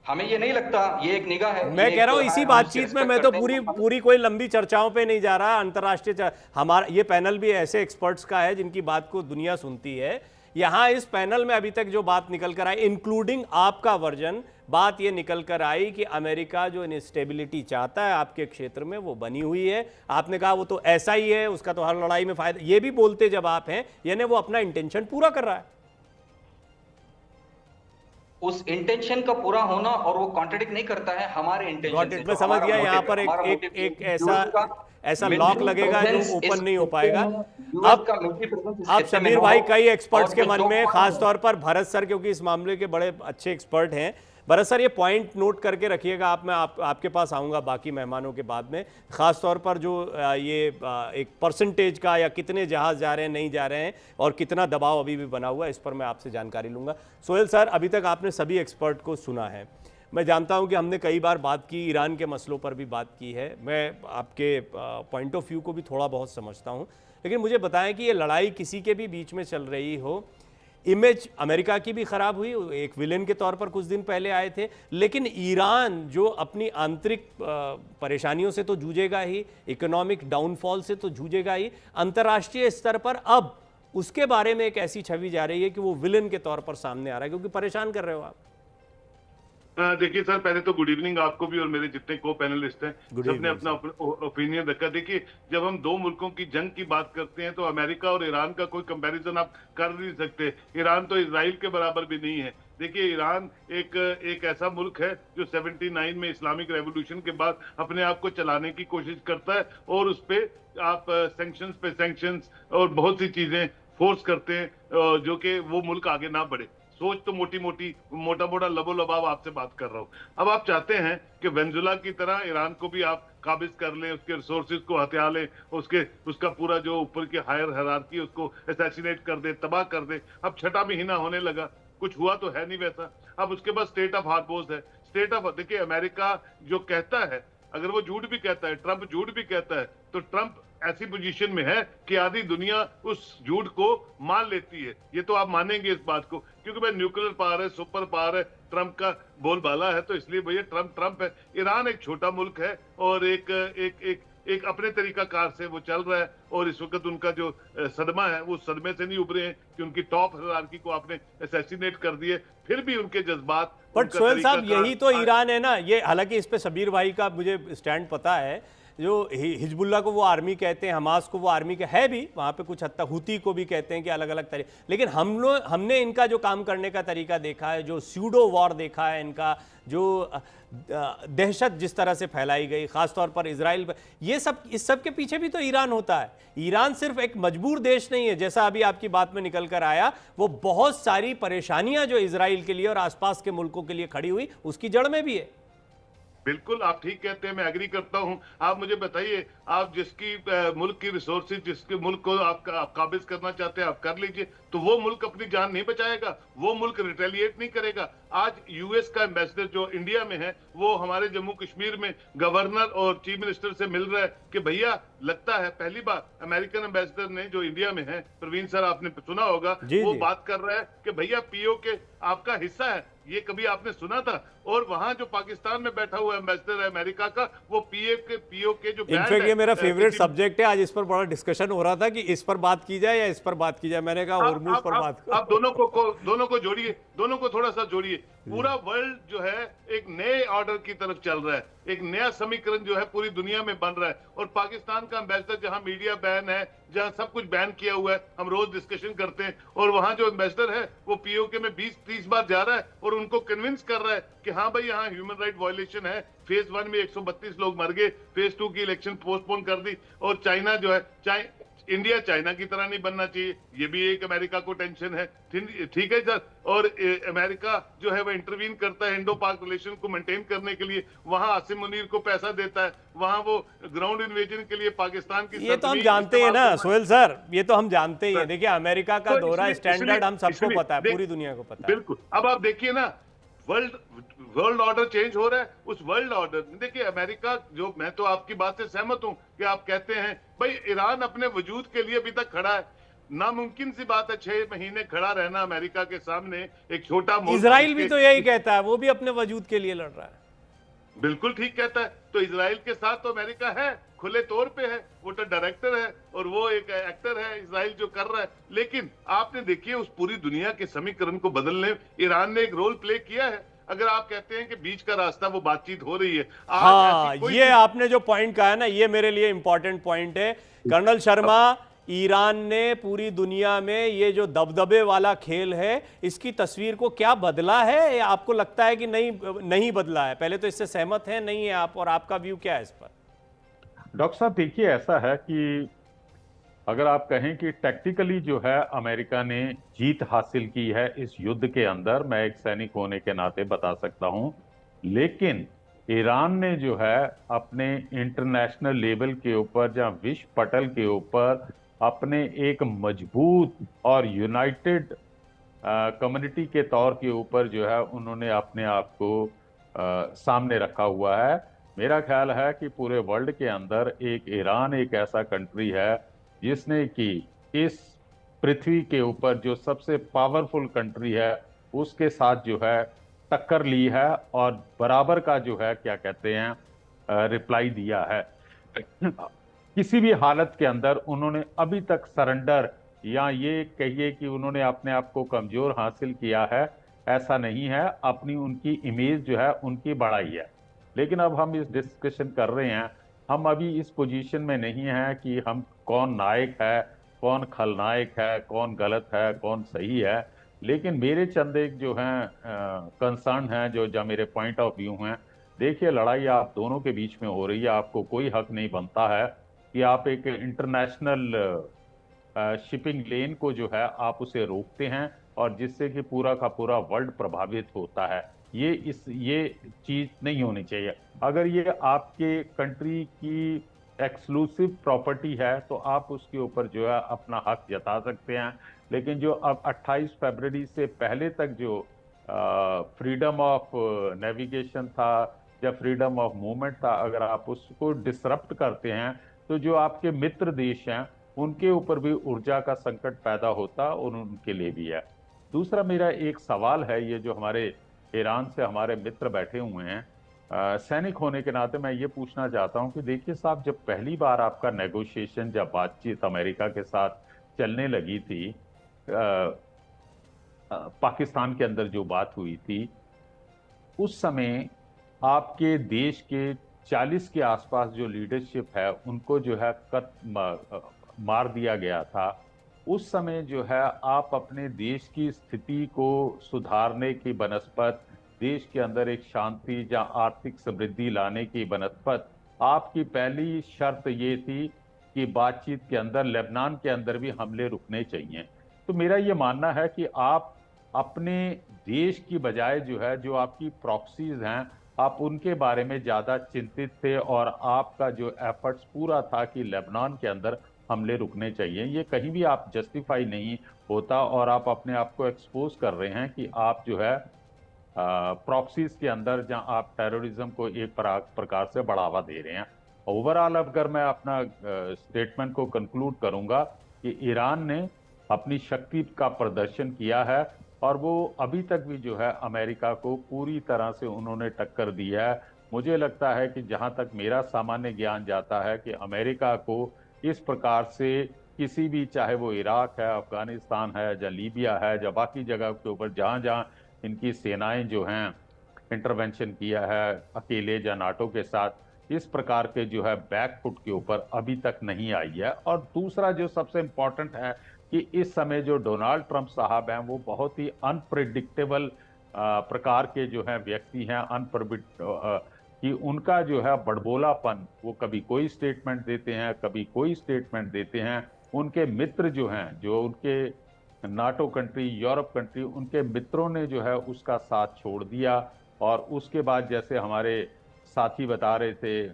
हमें ये नहीं लगता, ये एक निगाह है। मैं कह रहा हूं इसी बातचीत में, मैं तो पूरी कोई लंबी चर्चाओं पे नहीं जा रहा। अंतर्राष्ट्रीय हमारा ये पैनल भी ऐसे एक्सपर्ट्स का है जिनकी बात को दुनिया सुनती है। यहां इस पैनल में अभी तक जो बात निकल कर आई, इंक्लूडिंग आपका वर्जन, बात ये निकल कर आई कि अमेरिका जो इंस्टेबिलिटी चाहता है आपके क्षेत्र में वो बनी हुई है। आपने कहा वो तो ऐसा ही है, उसका तो हर लड़ाई में फायदा, ये भी बोलते जब आप हैं, यानी वो अपना इंटेंशन पूरा कर रहा है। उस इंटेंशन का पूरा होना और वो कॉन्ट्रडिक्ट नहीं करता है हमारे इंटेंशन से। मैं समझ गया, यहाँ पर एक ऐसा लॉक लगेगा जो ओपन नहीं हो पाएगा। अब शबीर भाई, कई एक्सपर्ट्स के मन में, खासतौर पर भरत सर क्योंकि इस मामले के बड़े अच्छे एक्सपर्ट हैं, भरत सर ये पॉइंट नोट करके रखिएगा। मैं आपके पास आऊँगा बाकी मेहमानों के बाद में, ख़ास तौर पर जो ये एक परसेंटेज का, या कितने जहाज़ जा रहे हैं नहीं जा रहे हैं और कितना दबाव अभी भी बना हुआ है, इस पर मैं आपसे जानकारी लूँगा। सोहेल सर, अभी तक आपने सभी एक्सपर्ट को सुना है। मैं जानता हूं कि हमने कई बार बात की, ईरान के मसलों पर भी बात की है। मैं आपके पॉइंट ऑफ व्यू को भी थोड़ा बहुत समझता हूं, लेकिन मुझे बताएं कि ये लड़ाई किसी के भी बीच में चल रही हो, इमेज अमेरिका की भी खराब हुई, एक विलेन के तौर पर कुछ दिन पहले आए थे, लेकिन ईरान जो अपनी आंतरिक परेशानियों से तो जूझेगा ही, इकोनॉमिक डाउनफॉल से तो जूझेगा ही, अंतर्राष्ट्रीय स्तर पर अब उसके बारे में एक ऐसी छवि जा रही है कि वो विलन के तौर पर सामने आ रहा है, क्योंकि परेशान कर रहे हो आप। देखिए सर, पहले तो गुड इवनिंग आपको भी और मेरे जितने को पैनलिस्ट हैं, सबने अपना ओपिनियन रखा। देखिए, जब हम दो मुल्कों की जंग की बात करते हैं तो अमेरिका और ईरान का कोई कंपैरिजन आप कर नहीं सकते। ईरान तो इजराइल के बराबर भी नहीं है। देखिए, ईरान एक ऐसा मुल्क है जो 79 में इस्लामिक रेवोल्यूशन के बाद अपने आप को चलाने की कोशिश करता है और उस पर आप सैंक्शंस पे सैंक्शंस और बहुत सी चीजें फोर्स करते हैं जो कि वो मुल्क आगे ना बढ़े। सोच तो मोटा मोटा लबो लबाब आपसे बात कर रहा हूं। अब आप चाहते हैं कि वेनेजुला की तरह ईरान को भी आप काबिज कर लें, उसके रिसोर्सेज को हथिया लें, उसका पूरा जो ऊपर की हायर हायरार्की उसको असैसिनेट कर दे, तबाह कर दे। अब छठा महीना होने लगा, कुछ हुआ तो है नहीं वैसा। अब उसके बाद स्टेट ऑफ हार्बोस है, देखिए अमेरिका जो कहता है, अगर वो झूठ भी कहता है, ट्रंप झूठ भी कहता है, तो ट्रंप ऐसी पोजीशन में है कि आधी दुनिया उस झूठ को मान लेती है। ये तो आप मानेंगे इस बात को, क्योंकि भाई न्यूक्लियर पावर है, सुपर पावर है, ट्रंप का बोलबाला है, तो इसलिए भैया ट्रंप है। ईरान एक छोटा मुल्क है और एक अपने तरीकाकार से वो चल रहा है और इस वक्त उनका जो सदमा है वो सदमे से नहीं उभरे हैं कि उनकी टॉप हायरार्की को आपने असैसिनेट कर दिए, फिर भी उनके जज्बात। बट सोहेल साहब, यही तो ईरान है ना। ये हालांकि इस पे शबीर भाई का मुझे स्टैंड पता है। जो हिजबुल्ला को वो आर्मी कहते हैं, हमास को वो आर्मी है भी, वहाँ पे कुछ हद तक हुती को भी कहते हैं कि अलग अलग तरीके। लेकिन हमने इनका जो काम करने का तरीका देखा है, जो स्यूडो वॉर देखा है इनका, जो दहशत जिस तरह से फैलाई गई खासतौर पर इजराइल पर, ये सब, इस सब के पीछे भी तो ईरान होता है। ईरान सिर्फ एक मजबूर देश नहीं है, जैसा अभी आपकी बात में निकल कर आया, वो बहुत सारी परेशानियां जो इजराइल के लिए और आसपास के मुल्कों के लिए खड़ी हुई, उसकी जड़ में भी है। बिल्कुल, आप ठीक कहते हैं, मैं एग्री करता हूं। आप मुझे बताइए, आप जिसकी मुल्क की रिसोर्सेज, जिसके मुल्क को आप काबिज करना चाहते हैं, आप कर लीजिए, तो वो मुल्क अपनी जान नहीं बचाएगा, वो मुल्क रिटेलिएट नहीं करेगा। आज यूएस का एम्बेसडर जो इंडिया में है, वो हमारे जम्मू कश्मीर में गवर्नर और चीफ मिनिस्टर से मिल रहा है कि भैया, लगता है पहली बार अमेरिकन एम्बेसडर ने, जो इंडिया में है, प्रवीण सर आपने सुना होगा, वो बात कर रहा है कि भैया पीओके आपका हिस्सा है। ये कभी आपने सुना था? और वहां जो पाकिस्तान में बैठा हुआ एम्बेसडर है अमेरिका का, वो पीओके जो इनफैक्ट ये मेरा फेवरेट सब्जेक्ट है। आज इस पर बड़ा डिस्कशन हो रहा था कि इस पर बात की जाए या इस पर बात की जाए। मैंने कहा होर्मुज पर बात करो। आप दोनों को जोड़िए, दोनों को थोड़ा सा जोड़िए। पूरा वर्ल्ड जो है एक नए ऑर्डर की तरफ चल रहा है, एक नया समीकरण जो है पूरी दुनिया में बन रहा है। और पाकिस्तान का एम्बेसडर, जहां मीडिया बैन है, जहां सब कुछ बैन किया हुआ है, हम रोज डिस्कशन करते हैं, और वहां जो एम्बेसडर है वो पीओके में 20-30 बार जा रहा है और उनको कन्विंस कर रहा है कि हाँ भाई, यहाँ ह्यूमन राइट वायलेशन है। फेज 1 में 132 लोग मर गए, फेज 2 की इलेक्शन पोस्टपोन कर दी। और चाइना जो है, इंडिया चाइना की तरह नहीं बनना चाहिए, ये भी एक अमेरिका को टेंशन है। ठीक है सर। और अमेरिका जो है वो इंटरवीन करता है इंडो पाक रिलेशन को मेंटेन करने के लिए, वहां आसिम मुनीर को पैसा देता है, वहां वो ग्राउंड इन्वेजन के लिए पाकिस्तान की, ये तो हम जानते हैं ना सोहेल सर, ये तो हम जानते ही हैं। देखिए, अमेरिका का तो दौरा स्टैंडर्ड हम सबको पता है, पूरी दुनिया को पता है। बिल्कुल। अब आप देखिए ना, वर्ल्ड ऑर्डर चेंज हो रहा है। उस वर्ल्ड ऑर्डर, देखिए अमेरिका, जो मैं तो आपकी बात से सहमत हूं कि आप कहते हैं भाई ईरान अपने वजूद के लिए अभी तक खड़ा है। नामुमकिन सी बात है 6 महीने खड़ा रहना अमेरिका के सामने, एक छोटा मुल्क। इजराइल भी तो यही कहता है, वो भी अपने वजूद के लिए लड़ रहा है। बिल्कुल ठीक कहता है। तो इजराइल के साथ तो अमेरिका है, खुले तौर पे है, वो तो डायरेक्टर है और वो एक एक्टर है इजराइल जो कर रहा है। लेकिन आपने देखिए, उस पूरी दुनिया के समीकरण को बदलने ईरान ने एक रोल प्ले किया है। अगर आप कहते हैं कि बीच का रास्ता, वो बातचीत हो रही है। हाँ, ये आपने जो पॉइंट कहा है ना, ये मेरे लिए इंपॉर्टेंट पॉइंट है। कर्नल शर्मा, ईरान ने पूरी दुनिया में ये जो दबदबे वाला खेल है, इसकी तस्वीर को क्या बदला है, या आपको लगता है कि नहीं बदला है? पहले तो इससे सहमत है, नहीं है आप, और आपका व्यू क्या है इस पर? डॉक्टर साहब, देखिए, ऐसा है कि अगर आप कहें कि टैक्टिकली जो है अमेरिका ने जीत हासिल की है इस युद्ध के अंदर, मैं एक सैनिक होने के नाते बता सकता हूं। लेकिन ईरान ने जो है अपने इंटरनेशनल लेवल के ऊपर, जहां विश्व पटल के ऊपर अपने एक मजबूत और यूनाइटेड कम्युनिटी के तौर के ऊपर जो है उन्होंने अपने आप को सामने रखा हुआ है। मेरा ख्याल है कि पूरे वर्ल्ड के अंदर एक ईरान एक ऐसा कंट्री है जिसने कि इस पृथ्वी के ऊपर जो सबसे पावरफुल कंट्री है उसके साथ जो है टक्कर ली है और बराबर का जो है क्या कहते हैं रिप्लाई दिया है। किसी भी हालत के अंदर उन्होंने अभी तक सरेंडर या ये कहिए कि उन्होंने अपने आप को कमजोर हासिल किया है, ऐसा नहीं है। अपनी उनकी इमेज जो है उनकी बढ़ाई है। लेकिन अब हम इस डिस्कशन कर रहे हैं, हम अभी इस पोजीशन में नहीं है कि हम कौन नायक है, कौन खलनायक है, कौन गलत है, कौन सही है। लेकिन मेरे चंद एक जो हैं कंसर्न हैं, जो मेरे पॉइंट ऑफ व्यू हैं। देखिए, लड़ाई आप दोनों के बीच में हो रही है, आपको कोई हक नहीं बनता है कि आप एक इंटरनेशनल शिपिंग लेन को जो है आप उसे रोकते हैं, और जिससे कि पूरा का पूरा वर्ल्ड प्रभावित होता है। ये चीज नहीं होनी चाहिए। अगर ये आपके कंट्री की एक्सक्लूसिव प्रॉपर्टी है तो आप उसके ऊपर जो है अपना हक जता सकते हैं। लेकिन जो अब 28 फरवरी से पहले तक जो फ्रीडम ऑफ नेविगेशन था या फ्रीडम ऑफ मूवमेंट था, अगर आप उसको डिसरप्ट करते हैं तो जो आपके मित्र देश हैं उनके ऊपर भी ऊर्जा का संकट पैदा होता और उनके लिए भी है। दूसरा मेरा एक सवाल है, ये जो हमारे ईरान से हमारे मित्र बैठे हुए हैं, सैनिक होने के नाते मैं ये पूछना चाहता हूं कि देखिए साहब, जब पहली बार आपका नेगोशिएशन, जब बातचीत अमेरिका के साथ चलने लगी थी, पाकिस्तान के अंदर जो बात हुई थी, उस समय आपके देश के 40 के आसपास जो लीडरशिप है उनको जो है मार दिया गया था। उस समय जो है आप अपने देश की स्थिति को सुधारने की बनस्पत, देश के अंदर एक शांति या आर्थिक समृद्धि लाने की बनस्पत, आपकी पहली शर्त ये थी कि बातचीत के अंदर लेबनान के अंदर भी हमले रुकने चाहिए। तो मेरा ये मानना है कि आप अपने देश की बजाय जो है, जो आपकी प्रॉक्सीज हैं, आप उनके बारे में ज़्यादा चिंतित थे, और आपका जो एफर्ट्स पूरा था कि लेबनान के अंदर हमले रुकने चाहिए। ये कहीं भी आप जस्टिफाई नहीं होता, और आप अपने आप को एक्सपोज कर रहे हैं कि आप जो है प्रॉक्सीज के अंदर, जहां आप टेररिज्म को एक प्रकार से बढ़ावा दे रहे हैं। ओवरऑल अगर मैं अपना स्टेटमेंट को कंक्लूड करूंगा कि ईरान ने अपनी शक्ति का प्रदर्शन किया है, और वो अभी तक भी जो है अमेरिका को पूरी तरह से उन्होंने टक्कर दी है। मुझे लगता है कि जहां तक मेरा सामान्य ज्ञान जाता है कि अमेरिका को इस प्रकार से किसी भी, चाहे वो इराक है, अफगानिस्तान है, या लीबिया है, या बाकी जगह के ऊपर जहां जहां इनकी सेनाएं जो हैं इंटरवेंशन किया है अकेले या नाटो के साथ, इस प्रकार के जो है बैकफुट के ऊपर अभी तक नहीं आई है। और दूसरा जो सबसे इम्पोर्टेंट है कि इस समय जो डोनाल्ड ट्रंप साहब हैं वो बहुत ही अनप्रेडिक्टेबल प्रकार के जो हैं व्यक्ति हैं, कि उनका जो है बड़बोलापन, वो कभी कोई स्टेटमेंट देते हैं, कभी कोई स्टेटमेंट देते हैं। उनके मित्र जो हैं, जो उनके नाटो कंट्री, यूरोप कंट्री, उनके मित्रों ने जो है उसका साथ छोड़ दिया। और उसके बाद जैसे हमारे साथी बता रहे थे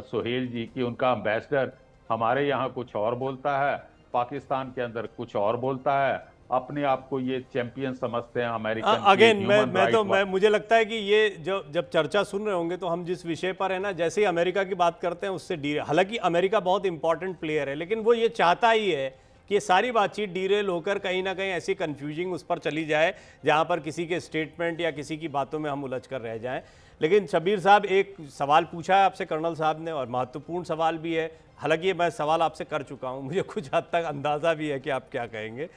सोहेल जी, कि उनका एम्बेसडर हमारे यहाँ कुछ और बोलता है, पाकिस्तान के अंदर कुछ और बोलता है, अपने आप को ये चैंपियन समझते हैं अमेरिकन। अगेन मैं मुझे लगता है कि ये जब चर्चा सुन रहे होंगे तो हम जिस विषय पर है ना, जैसे ही अमेरिका की बात करते हैं उससे हालांकि अमेरिका बहुत इंपॉर्टेंट प्लेयर है, लेकिन वो ये चाहता ही है कि ये सारी बातचीत डीरेल होकर कहीं ना कहीं ऐसी कंफ्यूजिंग उस पर चली जाए जहां पर किसी के स्टेटमेंट या किसी की बातों में हम उलझ कर रह जाएं। लेकिन शब्बीर साहब, एक सवाल पूछा है आपसे कर्नल साहब ने, और महत्वपूर्ण सवाल भी है। हालांकि मैं सवाल आपसे कर चुका हूं, मुझे कुछ हद तक अंदाजा भी है कि आप क्या कहेंगे,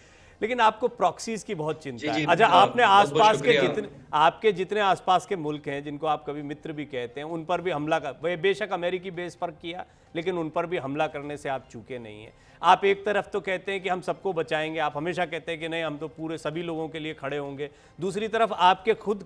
लेकिन आपको प्रॉक्सीज की बहुत चिंता है। अच्छा, आपने आसपास के आपके जितने आसपास के मुल्क हैं जिनको आप कभी मित्र भी कहते हैं, उन पर भी हमला कर, बेशक अमेरिकी बेस पर किया, लेकिन उन पर भी हमला करने से आप चूके नहीं हैं। आप एक तरफ तो कहते हैं कि हम सबको बचाएंगे, आप हमेशा कहते हैं कि नहीं, हम तो पूरे सभी लोगों के लिए खड़े होंगे। दूसरी तरफ आपके खुद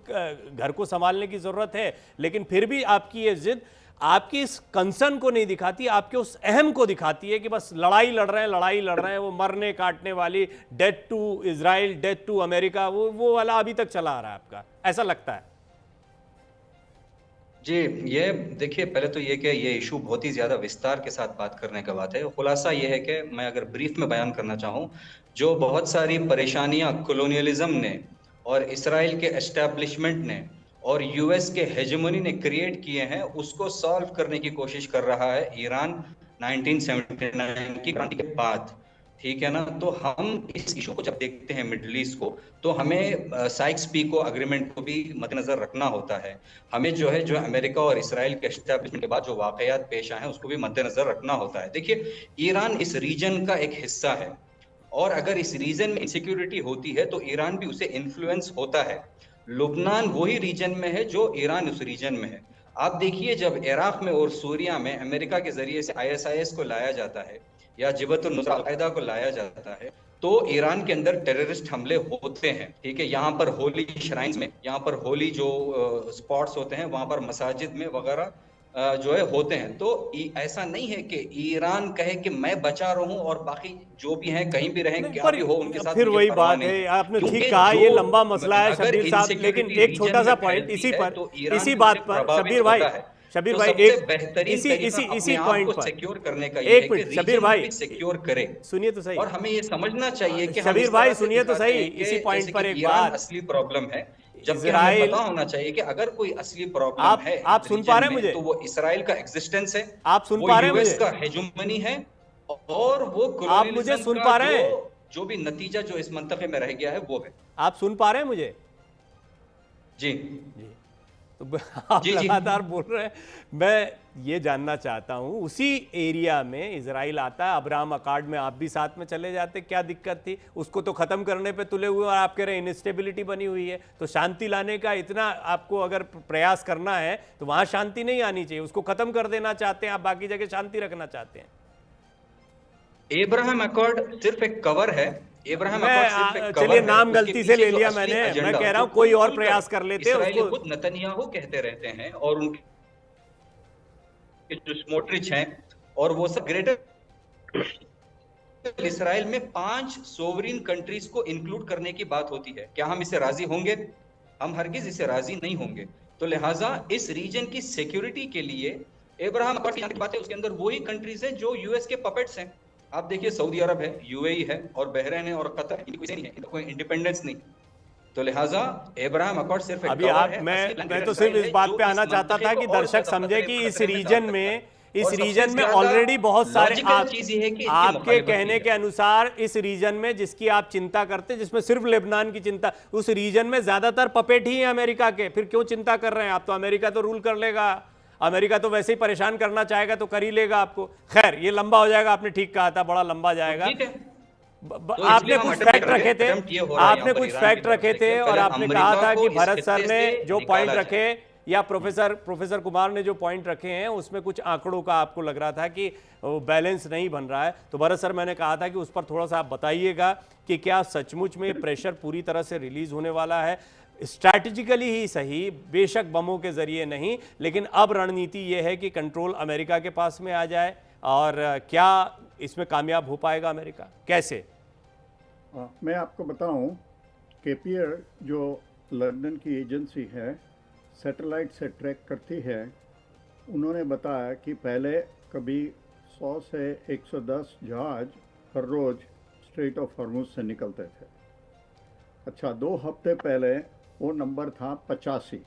घर को संभालने की जरूरत है, लेकिन फिर भी आपकी ये जिद आपकी इस कंसर्न को नहीं दिखाती, आपके उस अहम को दिखाती है कि बस लड़ाई लड़ रहे हैं, वो मरने काटने वाली, death to Israel, death to America, वो वाला अभी तक चला आ रहा है आपका, ऐसा लगता है। जी, ये देखिए, पहले तो ये कि ये इशू बहुत ही ज़्यादा विस्तार के साथ बात करने का बात है। खुलासा ये है कि मैं अगर ब्रीफ में बयान करना चाहूँ, जो बहुत सारी परेशानियाँ कॉलोनियलिज्म ने और इसराइल के एस्टैब्लिशमेंट ने और यूएस के हेजेमनी ने क्रिएट किए हैं, उसको सॉल्व करने की कोशिश कर रहा है ईरान 1979 की क्रांति के बाद। ठीक है ना। तो हम इस इशू को जब देखते हैं मिडिल ईस्ट को, तो हमें साइक्स-पिको एग्रीमेंट को भी मद्देनजर रखना होता है। हमें जो है, जो अमेरिका और इसराइल के एस्टैब्लिशमेंट के बाद जो वाकयात पेश आए हैं उसको भी मद्देनजर रखना होता है। देखिए, ईरान इस रीजन का एक हिस्सा है और अगर इस रीजन में इनसिक्योरिटी होती है तो ईरान भी उसे इन्फ्लुएंस होता है। लुबनान वही रीजन में है जो ईरान उस रीजन में है। आप देखिए, जब इराक में और सूरिया में अमेरिका के जरिए से ISIS को लाया जाता है या जबहतुल नुसरत अल-कायदा को लाया जाता है, तो ईरान के अंदर टेररिस्ट हमले होते हैं। ठीक है, यहाँ पर होली श्राइन्स में, यहाँ पर होली जो स्पॉट्स होते हैं वहां पर मसाजिद में वगैरह जो है होते हैं। तो ऐसा नहीं है कि ईरान कहे कि मैं बचा रहूं और बाकी जो भी हैं कहीं भी रहें, क्या भी हो उनके साथ। फिर वही बात है, आपने ठीक कहा, ये लंबा मसला है शब्बीर साहब, लेकिन एक छोटा सा पॉइंट इसी बात पर शब्बीर भाई, इसी पॉइंट पर सिक्योर करने का एक मिनट शब्बीर भाई सिक्योर करे, सुनिए तो सही, और हमें ये समझना चाहिए कि शब्बीर भाई सुनिए तो सही, इसी पॉइंट पर एक बात, असली प्रॉब्लम है, जबकि हमें पता होना चाहिए कि अगर कोई असली प्रॉब्लम है आप सुन पा रहे हैं मुझे, तो वो इसराइल का एग्जिस्टेंस है, आप सुन पा रहे हैं मुझे, का हेजुमनी है, और वो आप मुझे सुन पा रहे हैं, जो भी नतीजा जो इस मंतक़े में रह गया है वो है। आप सुन पा रहे हैं मुझे? जी जी, तो आप लगातार बोल रहे हैं। मैं ये जानना चाहता हूं, उसी एरिया में इजराइल आता है, अब्राहम अकॉर्ड में आप भी साथ में चले जाते, क्या दिक्कत थी? उसको तो खत्म करने पे तुले हुए, और आप कह रहे हैं इनस्टेबिलिटी बनी हुई है, तो शांति लाने का इतना आपको अगर प्रयास करना है तो वहां शांति नहीं आनी चाहिए, उसको खत्म कर देना चाहते हैं आप, बाकी जगह शांति रखना चाहते हैं। एब्राहम अकॉर्ड सिर्फ एक कवर है, चलिए नाम गलती से ले लिया मैंने, मैं कह रहा हूं कोई और प्रयास कर लेते हैं उसको। खुद नेतन्याहू कहते रहते हैं, और उनके जो स्मोट्रिच हैं, और वो सब ग्रेटर इसराइल में 5 सोवरिन कंट्रीज को इंक्लूड करने की बात होती है। क्या हम इससे राजी होंगे? हम हरगिज इससे राजी नहीं होंगे। तो लिहाजा इस रीजन की सिक्योरिटी के लिए एब्राहम अकॉर्ड की बात है, उसके अंदर वही कंट्रीज हैं जो यूएस के पपेट्स हैं। आप देखिए, सऊदी अरब है, यूएई है, और बहरीन है, और कतर, कोई इंडिपेंडेंस नहीं। तो लिहाजा एब्राहम अकॉर्ड सिर्फ एक अभी आप मैं तो सिर्फ इस बात पे आना चाहता था कि दर्शक समझे कि इस रीजन में ऑलरेडी बहुत सारे, आपके कहने के अनुसार इस रीजन में जिसकी आप चिंता करते, जिसमें सिर्फ लेबनान की चिंता, उस रीजन में ज्यादातर पपेट ही है अमेरिका के, फिर क्यों चिंता कर रहे हैं आप? तो अमेरिका तो रूल कर लेगा, अमेरिका तो वैसे ही परेशान करना चाहेगा तो कर ही लेगा आपको। खैर ये लंबा हो जाएगा, आपने ठीक कहा था, बड़ा लंबा जाएगा। तो आपने कुछ फैक्ट रखे थे, और आपने कहा था कि भरत सर ने जो पॉइंट रखे, या प्रोफेसर कुमार ने जो पॉइंट रखे हैं, उसमें कुछ आंकड़ों का आपको लग रहा था कि बैलेंस नहीं बन रहा है। तो भरत सर, मैंने कहा था कि उस पर थोड़ा सा आप बताइएगा कि क्या सचमुच में प्रेशर पूरी तरह से रिलीज होने वाला है, स्ट्रैटेजिकली ही सही, बेशक बमों के जरिए नहीं, लेकिन अब रणनीति यह है कि कंट्रोल अमेरिका के पास में आ जाए, और क्या इसमें कामयाब हो पाएगा अमेरिका, कैसे? मैं आपको बताऊं, केपीआर जो लंदन की एजेंसी है, सैटेलाइट से ट्रैक करती है, उन्होंने बताया कि पहले कभी 100 से 110 जहाज हर रोज़ स्ट्रेट ऑफ हॉर्मुज़ से निकलते थे। अच्छा, 2 हफ्ते पहले वो नंबर था 85,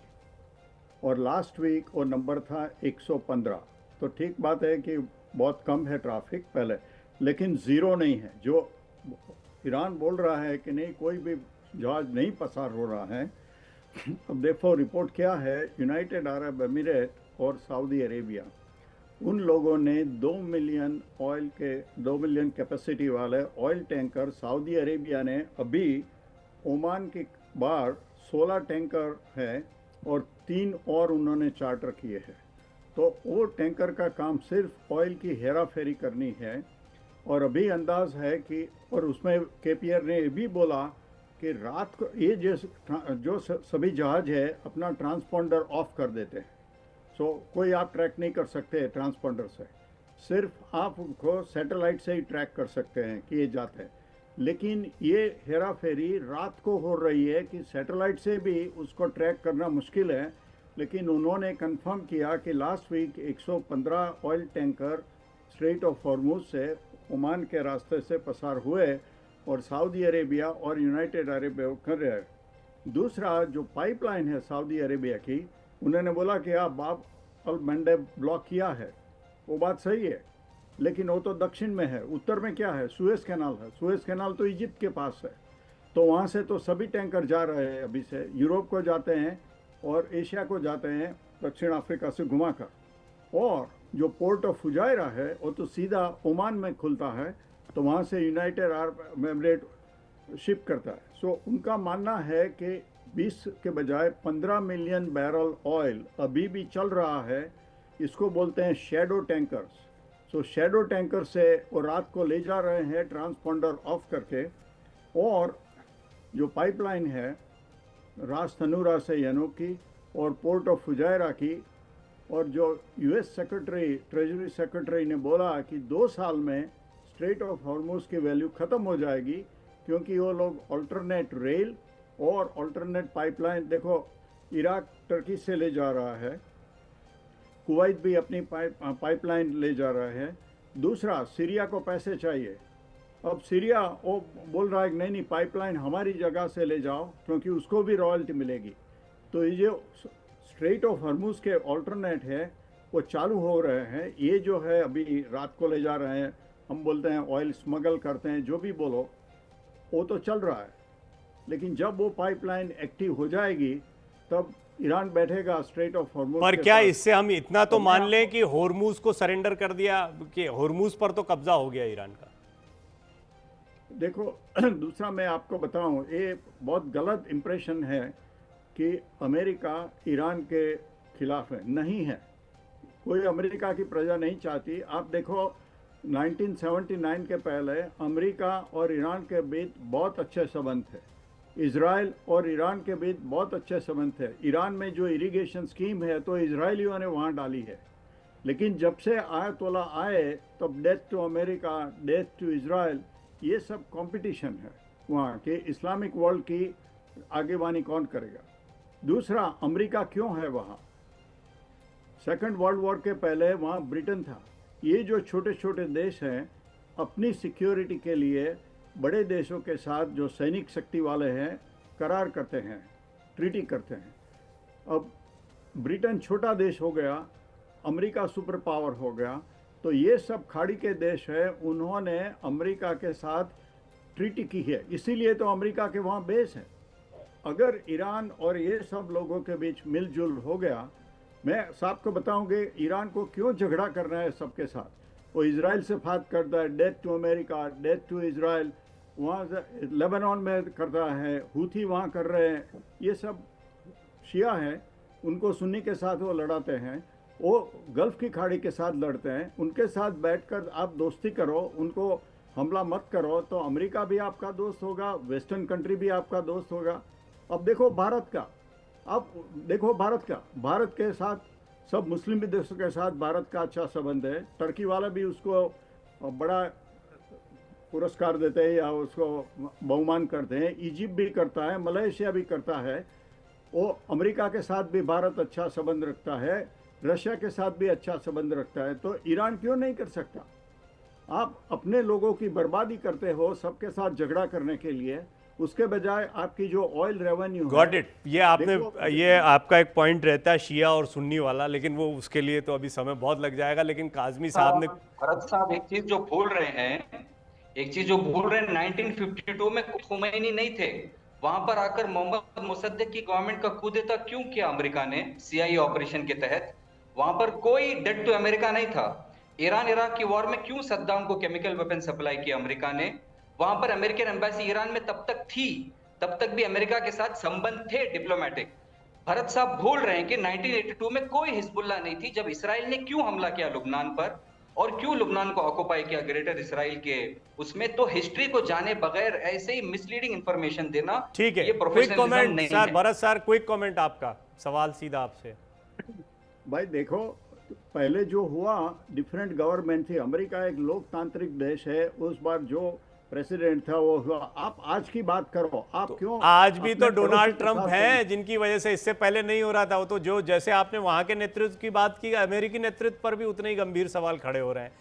और लास्ट वीक वो नंबर था 115। तो ठीक बात है कि बहुत कम है ट्रैफिक पहले, लेकिन ज़ीरो नहीं है। जो ईरान बोल रहा है कि नहीं, कोई भी जहाज नहीं पसार हो रहा है। अब देखो रिपोर्ट क्या है, यूनाइटेड अरब एमिरेट और सऊदी अरेबिया, उन लोगों ने 2 मिलियन कैपेसिटी वाले ऑयल टैंकर, सऊदी अरेबिया ने अभी ओमान के बाहर 16 टैंकर है, और 3 और उन्होंने चार्टर किए हैं। तो वो टैंकर का काम सिर्फ ऑयल की हेरा फेरी करनी है। और अभी अंदाज है कि, और उसमें केपीआर ने ये भी बोला कि रात को ये जो सभी जहाज है अपना ट्रांसपॉन्डर ऑफ कर देते हैं, सो कोई आप ट्रैक नहीं कर सकते ट्रांसपॉन्डर से, सिर्फ आप उनको सैटेलाइट से ही ट्रैक कर सकते हैं कि ये जाते हैं। लेकिन ये हेरा फेरी रात को हो रही है कि सैटेलाइट से भी उसको ट्रैक करना मुश्किल है। लेकिन उन्होंने कंफर्म किया कि last week 115 oil tanker strait of Hormuz से ओमान के रास्ते से पसार हुए, और सऊदी अरेबिया और यूनाइटेड अरब कर रहे हैं। दूसरा जो पाइपलाइन है सऊदी अरेबिया की, उन्होंने बोला कि आप बाब अल मंडेब ब्लॉक किया है, वो बात सही है, लेकिन वो तो दक्षिण में है। उत्तर में क्या है? सुएज कैनाल है। सुएज कैनाल तो इजिप्ट के पास है, तो वहाँ से तो सभी टैंकर जा रहे हैं अभी से, यूरोप को जाते हैं और एशिया को जाते हैं दक्षिण अफ्रीका से घुमाकर। और जो पोर्ट ऑफ फुजायरा है वो तो सीधा ओमान में खुलता है, तो वहाँ से यूनाइटेड अरब एमिरेट शिप करता है। सो उनका मानना है कि 20 के बजाय 15 मिलियन बैरल ऑयल अभी भी चल रहा है। इसको बोलते हैं शैडो टैंकर्स। सो शैडो टैंकर से वो रात को ले जा रहे हैं ट्रांसपोंडर ऑफ करके, और जो पाइपलाइन है रास तनूरा से यनो की और पोर्ट ऑफ फुजायरा की, और जो यूएस सेक्रेटरी ट्रेजरी सेक्रेटरी ने बोला कि 2 साल में स्ट्रेट ऑफ हॉर्मुज की वैल्यू ख़त्म हो जाएगी, क्योंकि वो लोग अल्टरनेट रेल और अल्टरनेट पाइपलाइन, देखो इराक टर्की से ले जा रहा है, कुवैत भी अपनी पाइपलाइन ले जा रहा है। दूसरा, सीरिया को पैसे चाहिए। अब सीरिया वो बोल रहा है कि नहीं पाइपलाइन हमारी जगह से ले जाओ, क्योंकि उसको भी रॉयल्टी मिलेगी। तो ये जो स्ट्रेट ऑफ हॉर्मुज के अल्टरनेट है वो चालू हो रहे हैं। ये जो है अभी रात को ले जा रहे हैं, हम बोलते हैं ऑयल स्मगल करते हैं, जो भी बोलो, वो तो चल रहा है। लेकिन जब वो पाइपलाइन एक्टिव हो जाएगी तब ईरान बैठेगा स्ट्रेट ऑफ हॉर्मुज पर क्या इससे हम इतना तो मान लें कि हॉर्मुज को सरेंडर कर दिया, कि हॉर्मुज पर तो कब्जा हो गया ईरान का? देखो दूसरा मैं आपको बताऊं, ये बहुत गलत इंप्रेशन है कि अमेरिका ईरान के खिलाफ है। नहीं है, कोई अमेरिका की प्रजा नहीं चाहती। आप देखो 1979 के पहले अमेरिका और ईरान के बीच बहुत अच्छे संबंध थे, इजराइल और ईरान के बीच बहुत अच्छे संबंध थे। ईरान में जो इरिगेशन स्कीम है तो इजरायलियों ने वहाँ डाली है, लेकिन जब से आयतोला आए तब death to America, death to Israel, ये सब कंपटीशन है वहाँ के इस्लामिक वर्ल्ड की आगेवानी कौन करेगा। दूसरा, अमेरिका क्यों है वहाँ? सेकंड वर्ल्ड वॉर के पहले वहाँ ब्रिटेन था। ये जो छोटे छोटे देश हैं अपनी सिक्योरिटी के लिए बड़े देशों के साथ जो सैनिक शक्ति वाले हैं करार करते हैं, ट्रीटी करते हैं। अब ब्रिटेन छोटा देश हो गया, अमेरिका सुपर पावर हो गया, तो ये सब खाड़ी के देश है, उन्होंने अमेरिका के साथ ट्रीटी की है, इसीलिए तो अमेरिका के वहाँ बेस है। अगर ईरान और ये सब लोगों के बीच मिलजुल हो गया, मैं साहब को बताऊंगे ईरान को क्यों झगड़ा करना है सबके साथ। वो इजराइल से बात करता है, death to America, death to Israel, वहाँ से लेबनान में करता है, हूथी वहाँ कर रहे हैं, ये सब शिया हैं, उनको सुन्नी के साथ वो लड़ाते हैं। वो गल्फ़ की खाड़ी के साथ लड़ते हैं, उनके साथ बैठकर आप दोस्ती करो, उनको हमला मत करो, तो अमेरिका भी आपका दोस्त होगा, वेस्टर्न कंट्री भी आपका दोस्त होगा। अब देखो भारत का, अब देखो भारत के साथ सब मुस्लिम देशों के साथ भारत का अच्छा संबंध है। टर्की वाला भी उसको बड़ा पुरस्कार देते हैं या उसको बहुमान करते हैं, इजिप्ट भी करता है, मलेशिया भी करता है। वो अमेरिका के साथ भी भारत अच्छा संबंध रखता है, रशिया के साथ भी अच्छा संबंध रखता है, तो ईरान क्यों नहीं कर सकता? आप अपने लोगों की बर्बादी करते हो सबके साथ झगड़ा करने के लिए, उसके बजाय आपकी जो ऑयल रेवेन्यू है। गॉट इट, ये आपने, ये आपका एक पॉइंट रहता है शिया और सुन्नी वाला, लेकिन वो उसके लिए तो अभी समय बहुत लग जाएगा। लेकिन काज़मी साहब ने, भरत साहब एक चीज जो भूल रहे हैं 1952 में खुमैनी नहीं थे, वहां पर आकर मोहम्मद मुसद्दिक की गवर्नमेंट का कूदेता क्यों किया अमेरिका ने CIA ऑपरेशन के तहत? वहां पर कोई डेट टू अमेरिका नहीं था। ईरान इराक की वॉर में क्यों सद्दाम को केमिकल वेपन सप्लाई किया अमेरिका ने? वहां पर अमेरिकन एम्बेसी ईरान में तब तक थी, तब तक भी अमेरिका के साथ संबंध थे डिप्लोमेटिक। भरत साहब भूल रहे हैं कि 1982 में कोई हिजबुल्लाह नहीं थी जब इसराइल ने क्यों हमला किया लुबनान पर, और क्यों लुबनान को ऑक्युपाई किया ग्रेटर इसराइल के उसमें। तो हिस्ट्री को जाने बगैर ऐसे ही मिसलीडिंग इंफॉर्मेशन देना, ठीक है, ये प्रोफेशनलिज्म कमेंट नहीं सर, है। भरत सर क्विक कमेंट आपका, सवाल सीधा आपसे। भाई देखो, पहले जो हुआ डिफरेंट गवर्नमेंट थी, अमेरिका एक लोकतांत्रिक देश है, उस बार जो प्रेसिडेंट था वो हुआ। आप आज की बात करो, आप तो क्यों आज भी तो अपने डोनाल्ड पड़ोसी के ट्रंप साथ हैं जिनकी वजह से इससे पहले नहीं हो रहा था। वो तो जो, जैसे आपने वहां के नेतृत्व की बात की, अमेरिकी नेतृत्व पर भी उतने ही गंभीर सवाल खड़े हो रहे हैं।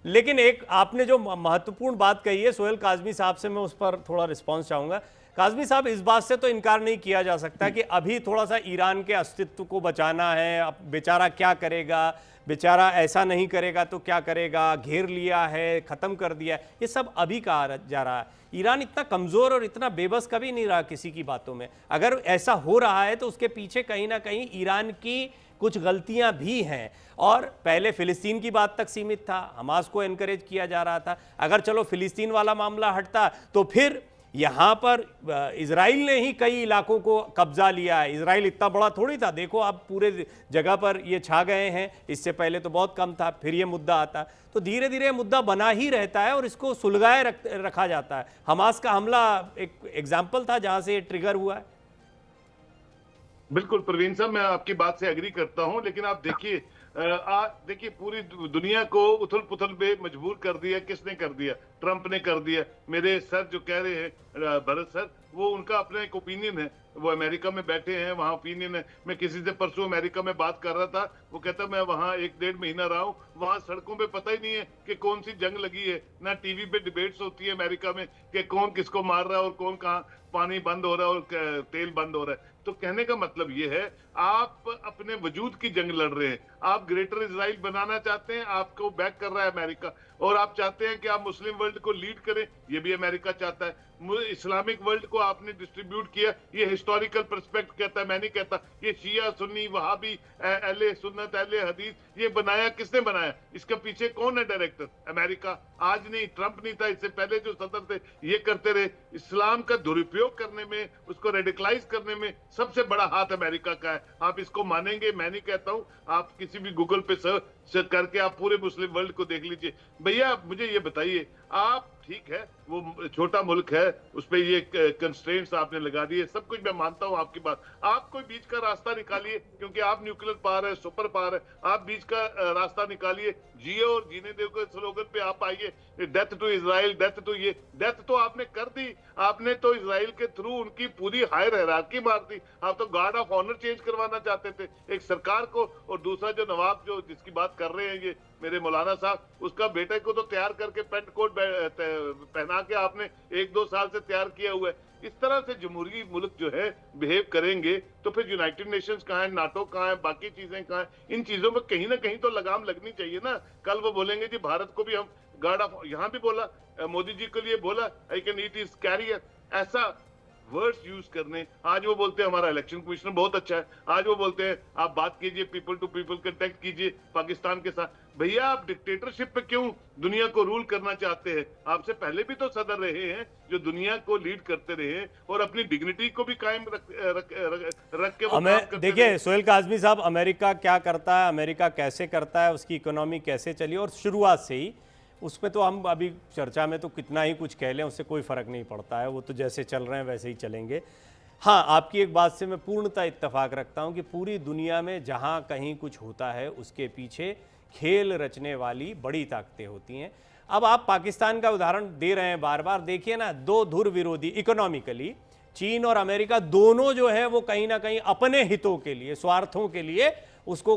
लेकिन एक आपने जो महत्वपूर्ण बात कही है सोहेल काज़मी साहब से, मैं उस पर थोड़ा रिस्पॉन्स चाहूंगा। काज़मी साहब, इस बात से तो इनकार नहीं किया जा सकता कि अभी थोड़ा सा ईरान के अस्तित्व को बचाना है। अब बेचारा क्या करेगा, बेचारा ऐसा नहीं करेगा तो क्या करेगा, घेर लिया है, ख़त्म कर दिया है, ये सब अभी कहा जा रहा है। ईरान इतना कमज़ोर और इतना बेबस कभी नहीं रहा किसी की बातों में। अगर ऐसा हो रहा है तो उसके पीछे कहीं ना कहीं ईरान की कुछ गलतियां भी हैं। और पहले फिलिस्तीन की बात तक सीमित था, हमास को एनकरेज किया जा रहा था। अगर चलो फिलिस्तीन वाला मामला हटता तो फिर यहाँ पर इजराइल ने ही कई इलाकों को कब्जा लिया है। इजराइल इतना बड़ा थोड़ी था, देखो आप पूरे जगह पर ये छा गए हैं, इससे पहले तो बहुत कम था। फिर ये मुद्दा आता, तो धीरे धीरे मुद्दा बना ही रहता है और इसको सुलगाए रखा जाता है। हमास का हमला एक एग्जाम्पल था जहां से ये ट्रिगर हुआ है। बिल्कुल प्रवीण साहब, मैं आपकी बात से एग्री करता हूं, लेकिन आप देखिए देखिए पूरी दुनिया को उथल पुथल पे मजबूर कर दिया। किसने कर दिया? ट्रंप ने कर दिया। मेरे सर जो कह रहे हैं भरत सर, वो उनका अपना एक ओपिनियन है, वो अमेरिका में बैठे हैं, वहां ओपिनियन है। मैं किसी से परसों अमेरिका में बात कर रहा था, वो कहता मैं वहां 1-1.5 महीना रहा हूं, वहां सड़कों पे पता ही नहीं है कि कौन सी जंग लगी है, ना टीवी पे डिबेट्स होती है अमेरिका में कि कौन किसको मार रहा है और कौन कहाँ पानी बंद हो रहा है और तेल बंद हो रहा है। तो कहने का मतलब ये है, आप अपने वजूद की जंग लड़ रहे हैं। आप ग्रेटर इजराइल बनाना चाहते हैं, आपको बैक कर रहा है अमेरिका, और आप चाहते हैं कि आप मुस्लिम वर्ल्ड को लीड करें, ये भी अमेरिका चाहता है। इस्लामिक वर्ल्ड को आपने डिस्ट्रीब्यूट किया, ये हिस्टोरिकल पर्सपेक्ट कहता है, मैं नहीं कहता। ये शिया सुन्नी वहाबी अहले सुन्नत अहले हदीस, ये बनाया किसने बनाया? इसके पीछे कौन है डायरेक्टर? अमेरिका। आज नहीं, ट्रंप नहीं था, इससे पहले जो सदर थे ये करते रहे। इस्लाम का दुरुपयोग करने में, उसको रेडिकलाइज करने में सबसे बड़ा हाथ अमेरिका का है। आप इसको मानेंगे, मैं नहीं कहता हूं। आप किसी भी गूगल पे सर्च करके आप पूरे मुस्लिम वर्ल्ड को देख लीजिए। भैया मुझे ये बताइए, आप ठीक है वो छोटा मुल्क है, उस पर ये कंस्ट्रेंट्स आपने लगा दिए, सब कुछ मैं मानता हूं आपकी बात। आप कोई बीच का रास्ता निकालिए, क्योंकि आप न्यूक्लियर पावर है, सुपर पावर है, आप बीच का रास्ता निकालिए, जियो और जीने दो के स्लोगन पे आप आइए। Death to Israel, death to ये, डेथ तो आपने कर दी। आपने तो इजराइल के थ्रू उनकी पूरी हायर हायरार्की मार दी। आप तो गार्ड ऑफ ऑनर चेंज करवाना चाहते थे एक सरकार को, और दूसरा जो नवाब जो जिसकी बात कर रहे हैं ये मेरे मौलाना साहब, उसका बेटे को तो तैयार करके पेंट कोट पहना के आपने 1-2 साल से तैयार किया हुआ है। इस तरह से जमहूरी मुल्क जो है बिहेव करेंगे तो फिर यूनाइटेड नेशंस कहाँ है, नाटो कहाँ है, बाकी चीजें कहाँ है? इन चीजों में कहीं ना कहीं तो लगाम लगनी चाहिए ना। कल वो बोलेंगे जी भारत को भी हम गार्ड ऑफ, यहाँ भी बोला मोदी जी के लिए बोला I can eat his career, ऐसा वर्ड्स यूज करने। आज वो बोलते हैं हमारा इलेक्शन कमिश्नर बहुत अच्छा है, आज वो बोलते हैं आप बात कीजिए, पीपल टू पीपल कांटेक्ट कीजिए पाकिस्तान के साथ। भैया आप डिक्टेटरशिप पे क्यों दुनिया को रूल करना चाहते हैं? आपसे पहले भी तो सदर रहे हैं जो दुनिया को लीड करते रहे हैं और अपनी डिग्निटी को भी कायम रख के वो देखिए सोहेल काज़मी साहब, अमेरिका क्या करता है, अमेरिका कैसे करता है, उसकी इकोनॉमी कैसे चली, और शुरुआत से ही उस पर तो हम अभी चर्चा में तो कितना ही कुछ कह लें उससे कोई फ़र्क नहीं पड़ता है, वो तो जैसे चल रहे हैं वैसे ही चलेंगे। हाँ, आपकी एक बात से मैं पूर्णतः इत्तेफाक रखता हूँ कि पूरी दुनिया में जहाँ कहीं कुछ होता है उसके पीछे खेल रचने वाली बड़ी ताकतें होती हैं। अब आप पाकिस्तान का उदाहरण दे रहे हैं बार बार, देखिए ना, दो धुर विरोधी इकोनॉमिकली चीन और अमेरिका दोनों जो है वो कहीं ना कहीं अपने हितों के लिए, स्वार्थों के लिए उसको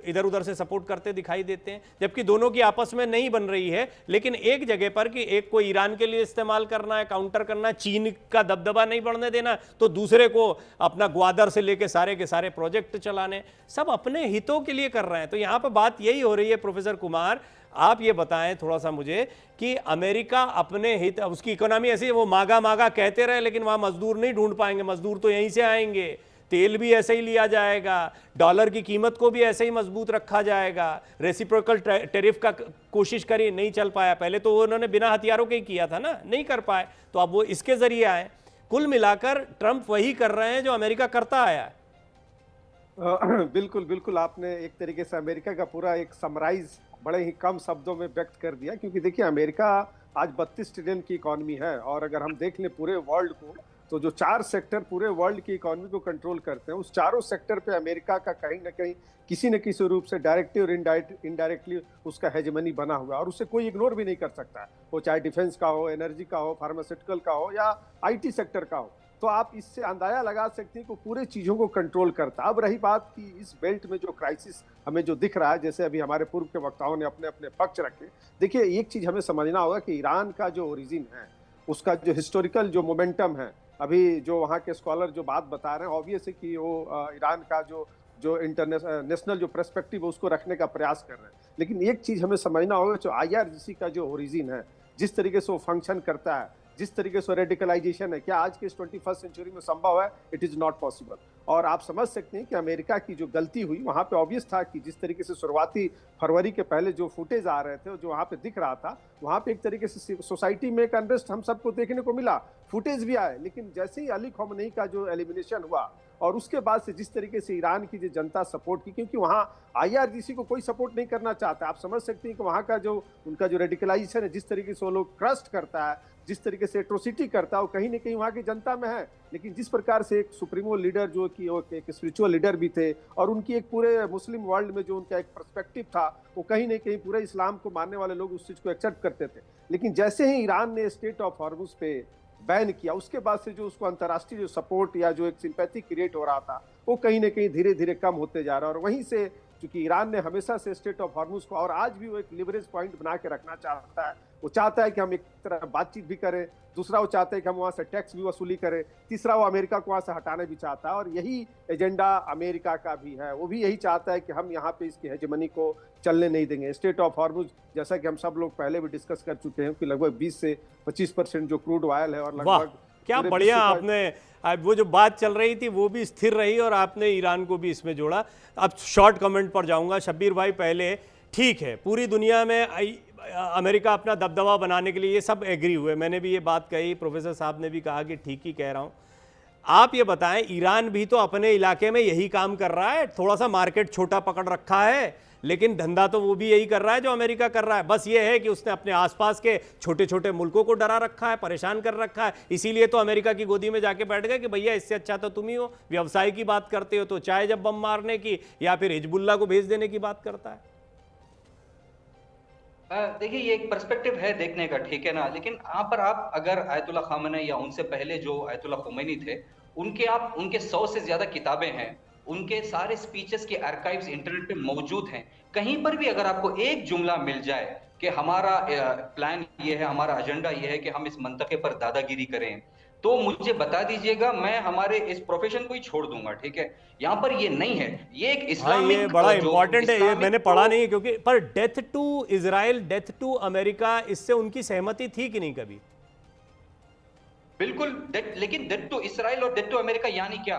इधर उधर से सपोर्ट करते दिखाई देते हैं, जबकि दोनों की आपस में नहीं बन रही है। लेकिन एक जगह पर कि एक को ईरान के लिए इस्तेमाल करना है, काउंटर करना है, चीन का दबदबा नहीं बढ़ने देना, तो दूसरे को अपना ग्वादर से लेके सारे के सारे प्रोजेक्ट चलाने, सब अपने हितों के लिए कर रहे हैं। तो यहाँ पर बात यही हो रही है प्रोफेसर कुमार, आप ये बताएं थोड़ा सा मुझे कि अमेरिका अपने हित, उसकी इकोनॉमी ऐसी है, वो मांगा मांगा कहते रहे लेकिन वहां मजदूर नहीं ढूंढ पाएंगे, मजदूर तो यहीं से आएंगे, तेल भी ऐसे ही लिया जाएगा, डॉलर की कीमत को भी ऐसे ही मजबूत रखा जाएगा, रेसिप्रोकल टैरिफ का कोशिश करी, नहीं चल पाया। पहले तो उन्होंने बिना हथियारों के ही किया था ना, नहीं कर पाए, तो अब वो इसके जरिए आए। कुल मिलाकर ट्रंप वही कर रहे हैं जो अमेरिका करता आया है। बिल्कुल बिल्कुल, आपने एक तरीके से अमेरिका का पूरा एक समराइज बड़े ही कम शब्दों में व्यक्त कर दिया, क्योंकि देखिए अमेरिका आज 32 ट्रिलियन की इकोनॉमी है, और अगर हम देख लें पूरे वर्ल्ड को तो जो 4 सेक्टर पूरे वर्ल्ड की इकोनॉमी को कंट्रोल करते हैं, उस चारों सेक्टर पे अमेरिका का कहीं ना कहीं किसी न किसी रूप से डायरेक्टली और इनडायरेक्टली उसका हेजेमनी बना हुआ है, और उसे कोई इग्नोर भी नहीं कर सकता, वो चाहे डिफेंस का हो, एनर्जी का हो, फार्मास्यूटिकल का हो या आईटी सेक्टर का हो। तो आप इससे अंदाजा लगा सकते हैं कि पूरे चीज़ों को कंट्रोल करता। अब रही बात कि इस बेल्ट में जो क्राइसिस हमें जो दिख रहा है, जैसे अभी हमारे पूर्व के वक्ताओं ने अपने अपने पक्ष रखे, देखिए एक चीज़ हमें समझना होगा कि ईरान का जो ओरिजिन है, उसका जो हिस्टोरिकल जो मोमेंटम है, अभी जो वहाँ के स्कॉलर जो बात बता रहे हैं, ऑब्वियस है कि वो ईरान का जो इंटरनेशनल जो पर्सपेक्टिव है उसको रखने का प्रयास कर रहे हैं। लेकिन एक चीज़ हमें समझना होगा, जो IRGC का जो ओरिजिन है, जिस तरीके से वो फंक्शन करता है, जिस तरीके से रेडिकलाइजेशन है, क्या आज के इस 21st सेंचुरी में संभव है? It is not possible. और आप समझ सकते हैं कि अमेरिका की जो गलती हुई वहां पे ऑब्वियस था कि जिस तरीके से शुरुआती फरवरी के पहले जो फुटेज आ रहे थे, जो वहां पे दिख रहा था, वहां पे एक तरीके से सोसाइटी में एक अनरेस्ट हम सबको देखने को मिला, फुटेज भी आए। लेकिन जैसे ही अली खamenei का जो एलिमिनेशन हुआ और उसके बाद से जिस तरीके से ईरान की जो जनता सपोर्ट की, क्योंकि वहां IRGC को कोई सपोर्ट नहीं करना चाहता, आप समझ सकते हैं कि वहां का जो उनका जो रेडिकलाइजेशन है, जिस तरीके से वो लोग ट्रस्ट करता है, जिस तरीके से एट्रोसिटी करता है, वो कहीं ना कहीं वहां की जनता में है। लेकिन जिस प्रकार से एक सुप्रीमो लीडर जो कि एक स्पिरिचुअल लीडर भी थे और उनकी एक पूरे मुस्लिम वर्ल्ड में जो उनका एक पर्सपेक्टिव था, वो कहीं ना कहीं पूरे इस्लाम को मानने वाले लोग उस चीज को एक्सेप्ट करते थे। लेकिन जैसे ही ईरान ने स्टेट ऑफ हॉर्मुज पे बैन किया, उसके बाद से जो उसको अंतर्राष्ट्रीय जो सपोर्ट या जो एक सिंपैथी क्रिएट हो रहा था, वो कहीं ना कहीं धीरे धीरे कम होते जा रहा है। और वहीं से क्योंकि ईरान ने हमेशा से स्टेट ऑफ हॉर्मुज को और आज भी वो एक लिवरेज पॉइंट बना के रखना चाहता है। वो चाहता है कि हम एक तरह बातचीत भी करें, दूसरा वो चाहता है कि हम वहां से टैक्स भी वसूली करें, तीसरा वो अमेरिका को वहां से हटाना भी चाहता है। और यही एजेंडा अमेरिका का भी है, वो भी यही चाहता है कि हम यहाँ पे इसकी हेजेमनी को चलने नहीं देंगे। स्टेट ऑफ हॉर्मुज जैसा कि हम सब लोग पहले भी डिस्कस कर चुके हैं कि लगभग 20 से 25% जो क्रूड ऑयल है और लगभग क्या बढ़िया आपने वो जो बात चल रही थी वो भी स्थिर रही और आपने ईरान को भी इसमें जोड़ा। अब शॉर्ट कमेंट पर जाऊंगा। शब्बीर भाई, पहले ठीक है पूरी दुनिया में अमेरिका अपना दबदबा बनाने के लिए ये सब एग्री हुए, मैंने भी ये बात कही, प्रोफेसर साहब ने भी कहा कि ठीक ही कह रहा हूँ। आप ये बताएं, ईरान भी तो अपने इलाके में यही काम कर रहा है, थोड़ा सा मार्केट छोटा पकड़ रखा है, लेकिन धंधा तो वो भी यही कर रहा है जो अमेरिका कर रहा है। बस ये है कि उसने अपने आसपास के छोटे छोटे मुल्कों को डरा रखा है, परेशान कर रखा है। इसीलिए तो अमेरिका की गोदी में जाके बैठ गए कि भैया इससे अच्छा तो तुम ही हो। व्यवसाय की बात करते हो तो चाहे जब बम मारने की या फिर हिजबुल्ला को भेज देने की बात करता है। देखिए, ये एक पर्सपेक्टिव है देखने का, ठीक है ना। लेकिन यहाँ पर आप अगर आयतुल्ला खामेनी या उनसे पहले जो आयतुल्ला खुमैनी थे, उनके 100 से ज्यादा किताबें हैं, उनके सारे स्पीचेस के आर्काइव्स इंटरनेट पे मौजूद हैं। कहीं पर भी अगर आपको एक जुमला मिल जाए कि हमारा प्लान ये है, हमारा एजेंडा ये है कि हम इस मंतके पर दादागिरी करें, तो मुझे बता दीजिएगा, मैं हमारे इस प्रोफेशन को ही छोड़ दूंगा, ठीक है। यहाँ पर ये नहीं है, ये एक इस्लामिक, ये बड़ा इंपॉर्टेंट है, ये मैंने पढ़ा नहीं है क्योंकि, पर death to Israel, death to America, इससे उनकी सहमति थी कि नहीं कभी? बिल्कुल, लेकिन डेथ टू इसराइल और डेथ टू अमेरिका यानी क्या?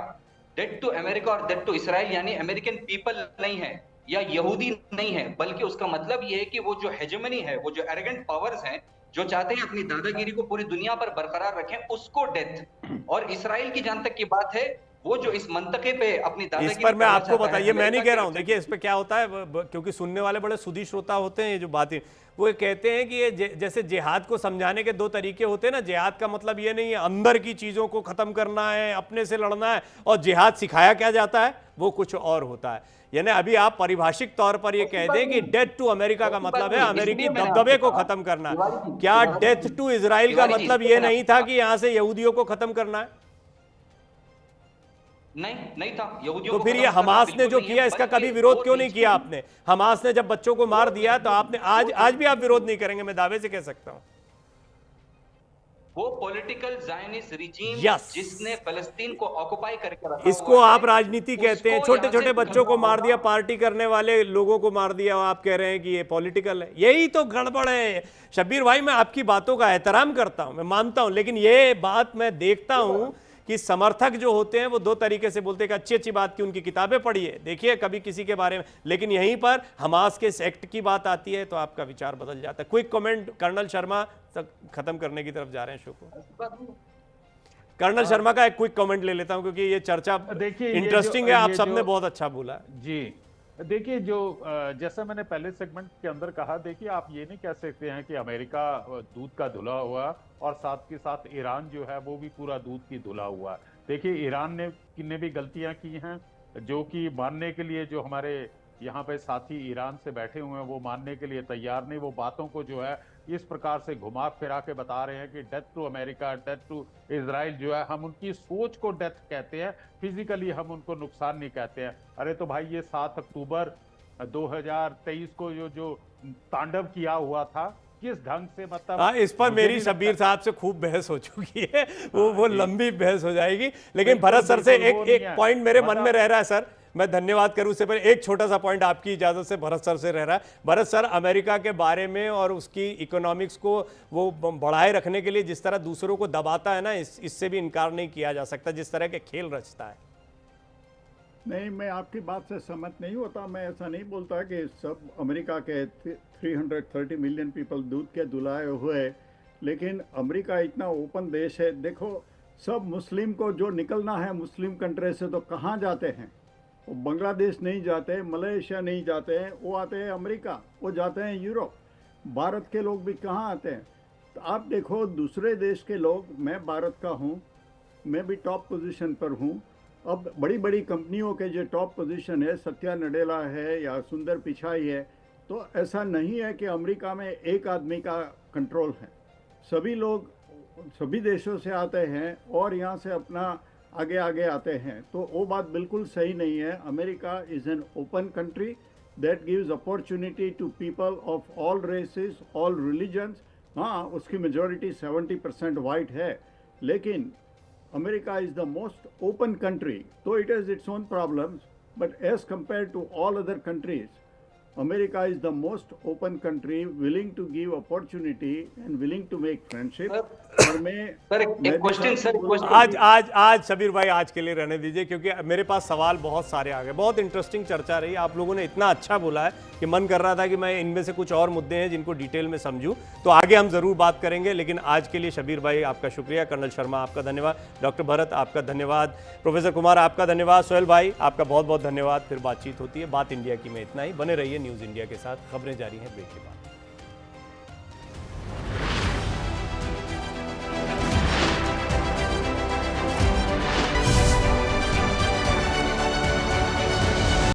डेथ टू अमेरिका और डेथ टू इसराइल यानी अमेरिकन पीपल नहीं है या यहूदी नहीं है, बल्कि उसका मतलब ये है कि वो जो हेजेमनी है, वो जो एरोगेंट पावर्स हैं, जो चाहते हैं अपनी दादागिरी को पूरी दुनिया पर बरकरार रखें, उसको डेथ। और इसराइल की जहां तक की बात है, वो जो इस मंतके पे अपनी दादागिरी, इस पर मैं आपको बताइए, मैं नहीं कह रहा हूं, देखिए इस पे क्या होता है, क्योंकि सुनने वाले बड़े सुधी श्रोता होते हैं, ये जो बातें वो कहते हैं कि ये जैसे जिहाद को समझाने के दो तरीके होते हैं ना। जिहाद का मतलब ये नहीं है अंदर की चीजों को खत्म करना है, अपने से लड़ना है, और जिहाद सिखाया क्या जाता है वो कुछ और होता है। यानी अभी आप परिभाषिक तौर पर ये कह दें कि डेथ टू अमेरिका का मतलब है अमेरिकी दबदबे को खत्म करना है, क्या डेथ टू इजराइल का मतलब ये नहीं था कि यहां से यहूदियों को खत्म करना है? नहीं था। यहूदियों तो फिर ये हमास ने जो किया इसका कभी विरोध क्यों नहीं किया आपने? हमास ने जब बच्चों को मार दिया तो आपने आज भी आप विरोध नहीं करेंगे, मैं दावे से कह सकता हूं। वो पॉलिटिकल ज़ायनिस्ट रिजीम जिसने फलस्तीन को ऑक्युपाई करके रखा, इसको आप राजनीति कहते हैं। छोटे छोटे बच्चों को मार दिया, पार्टी करने वाले लोगों को मार दिया, आप कह रहे हैं कि ये पॉलिटिकल है। यही तो गड़बड़ है शब्बीर भाई। मैं आपकी बातों का एहतराम करता हूं, मैं मानता हूं, लेकिन ये बात मैं देखता हूं कि समर्थक जो होते हैं वो दो तरीके से बोलते हैं कि अच्छी अच्छी बात की उनकी किताबें पढ़िए, देखिए कभी किसी के बारे में, लेकिन यहीं पर हमास के एक्ट की बात आती है तो आपका विचार बदल जाता है। क्विक कमेंट कर्नल शर्मा, तक खत्म करने की तरफ जा रहे हैं शो को। कर्नल शर्मा का एक क्विक कमेंट ले लेता हूं क्योंकि ये चर्चा देखिए इंटरेस्टिंग है, आप सबने बहुत अच्छा बोला जी। देखिए, जो जैसा मैंने पहले सेगमेंट के अंदर कहा, देखिए आप ये नहीं कह सकते हैं कि अमेरिका दूध का धुला हुआ और साथ के साथ ईरान जो है वो भी पूरा दूध की धुला हुआ। देखिए, ईरान ने भी गलतियां की हैं जो कि मानने के लिए, जो हमारे यहाँ पे साथी ईरान से बैठे हुए हैं वो मानने के लिए तैयार नहीं। वो बातों को जो है इस प्रकार से घुमा फिरा के बता रहे हैं कि death to America, death to Israel जो है, हम उनकी सोच को डेथ कहते हैं, फिजिकली हम उनको नुकसान नहीं कहते हैं। अरे तो भाई, ये 7 अक्टूबर 2023 को जो तांडव किया हुआ था, किस ढंग से, मतलब इस पर मेरी शब्बीर साहब से खूब बहस हो चुकी है, वो लंबी बहस हो जाएगी। लेकिन भरत सर से एक पॉइंट मेरे मन में रह रहा है सर, मैं धन्यवाद करूं उससे पहले एक छोटा सा पॉइंट आपकी इजाजत से भरत सर से रह रहा है। भरत सर, अमेरिका के बारे में और उसकी इकोनॉमिक्स को वो बढ़ाए रखने के लिए जिस तरह दूसरों को दबाता है ना, इससे भी इनकार नहीं किया जा सकता, जिस तरह के खेल रचता है। नहीं, मैं आपकी बात से सहमत नहीं होता। मैं ऐसा नहीं बोलता कि सब अमेरिका के 330 मिलियन पीपल दूध के दुलाए हुए, लेकिन अमेरिका इतना ओपन देश है। देखो, सब मुस्लिम को जो निकलना है मुस्लिम कंट्री से तो कहाँ जाते हैं? वो बांग्लादेश नहीं जाते, मलेशिया नहीं जाते हैं, वो आते हैं अमेरिका, वो जाते हैं यूरोप। भारत के लोग भी कहाँ आते हैं? तो आप देखो दूसरे देश के लोग, मैं भारत का हूँ, मैं भी टॉप पोजीशन पर हूँ। अब बड़ी बड़ी कंपनियों के जो टॉप पोजीशन है, सत्या नडेला है या सुंदर पिचाई है, तो ऐसा नहीं है कि अमेरिका में एक आदमी का कंट्रोल है। सभी लोग सभी देशों से आते हैं और यहाँ से अपना आगे आगे आते हैं, तो वो बात बिल्कुल सही नहीं है। America is an open country that gives opportunity to people of all races, all religions. हाँ, उसकी मेजॉरिटी 70% वाइट है, लेकिन America is the most open country, though it has its own problems, but as compared to all other countries, America is the most open country, willing to give opportunity and willing to make friendship. और सर एक क्वेश्चन सर, आज शबीर भाई आज के लिए रहने दीजिए, क्योंकि मेरे पास सवाल बहुत सारे आ गए। बहुत इंटरेस्टिंग चर्चा रही, आप लोगों ने इतना अच्छा बोला है कि मन कर रहा था कि मैं इनमें से कुछ और मुद्दे हैं जिनको डिटेल में समझूं, तो आगे हम जरूर बात करेंगे। लेकिन आज के लिए शबीर भाई आपका शुक्रिया, कर्नल शर्मा आपका धन्यवाद, डॉक्टर भरत आपका धन्यवाद, प्रोफेसर कुमार आपका धन्यवाद, सोहेल भाई आपका बहुत बहुत धन्यवाद। फिर बातचीत होती है। बात इंडिया की में इतना ही। बने रहिए न्यूज़ इंडिया के साथ। खबरें जारी हैं ब्रेक के बाद।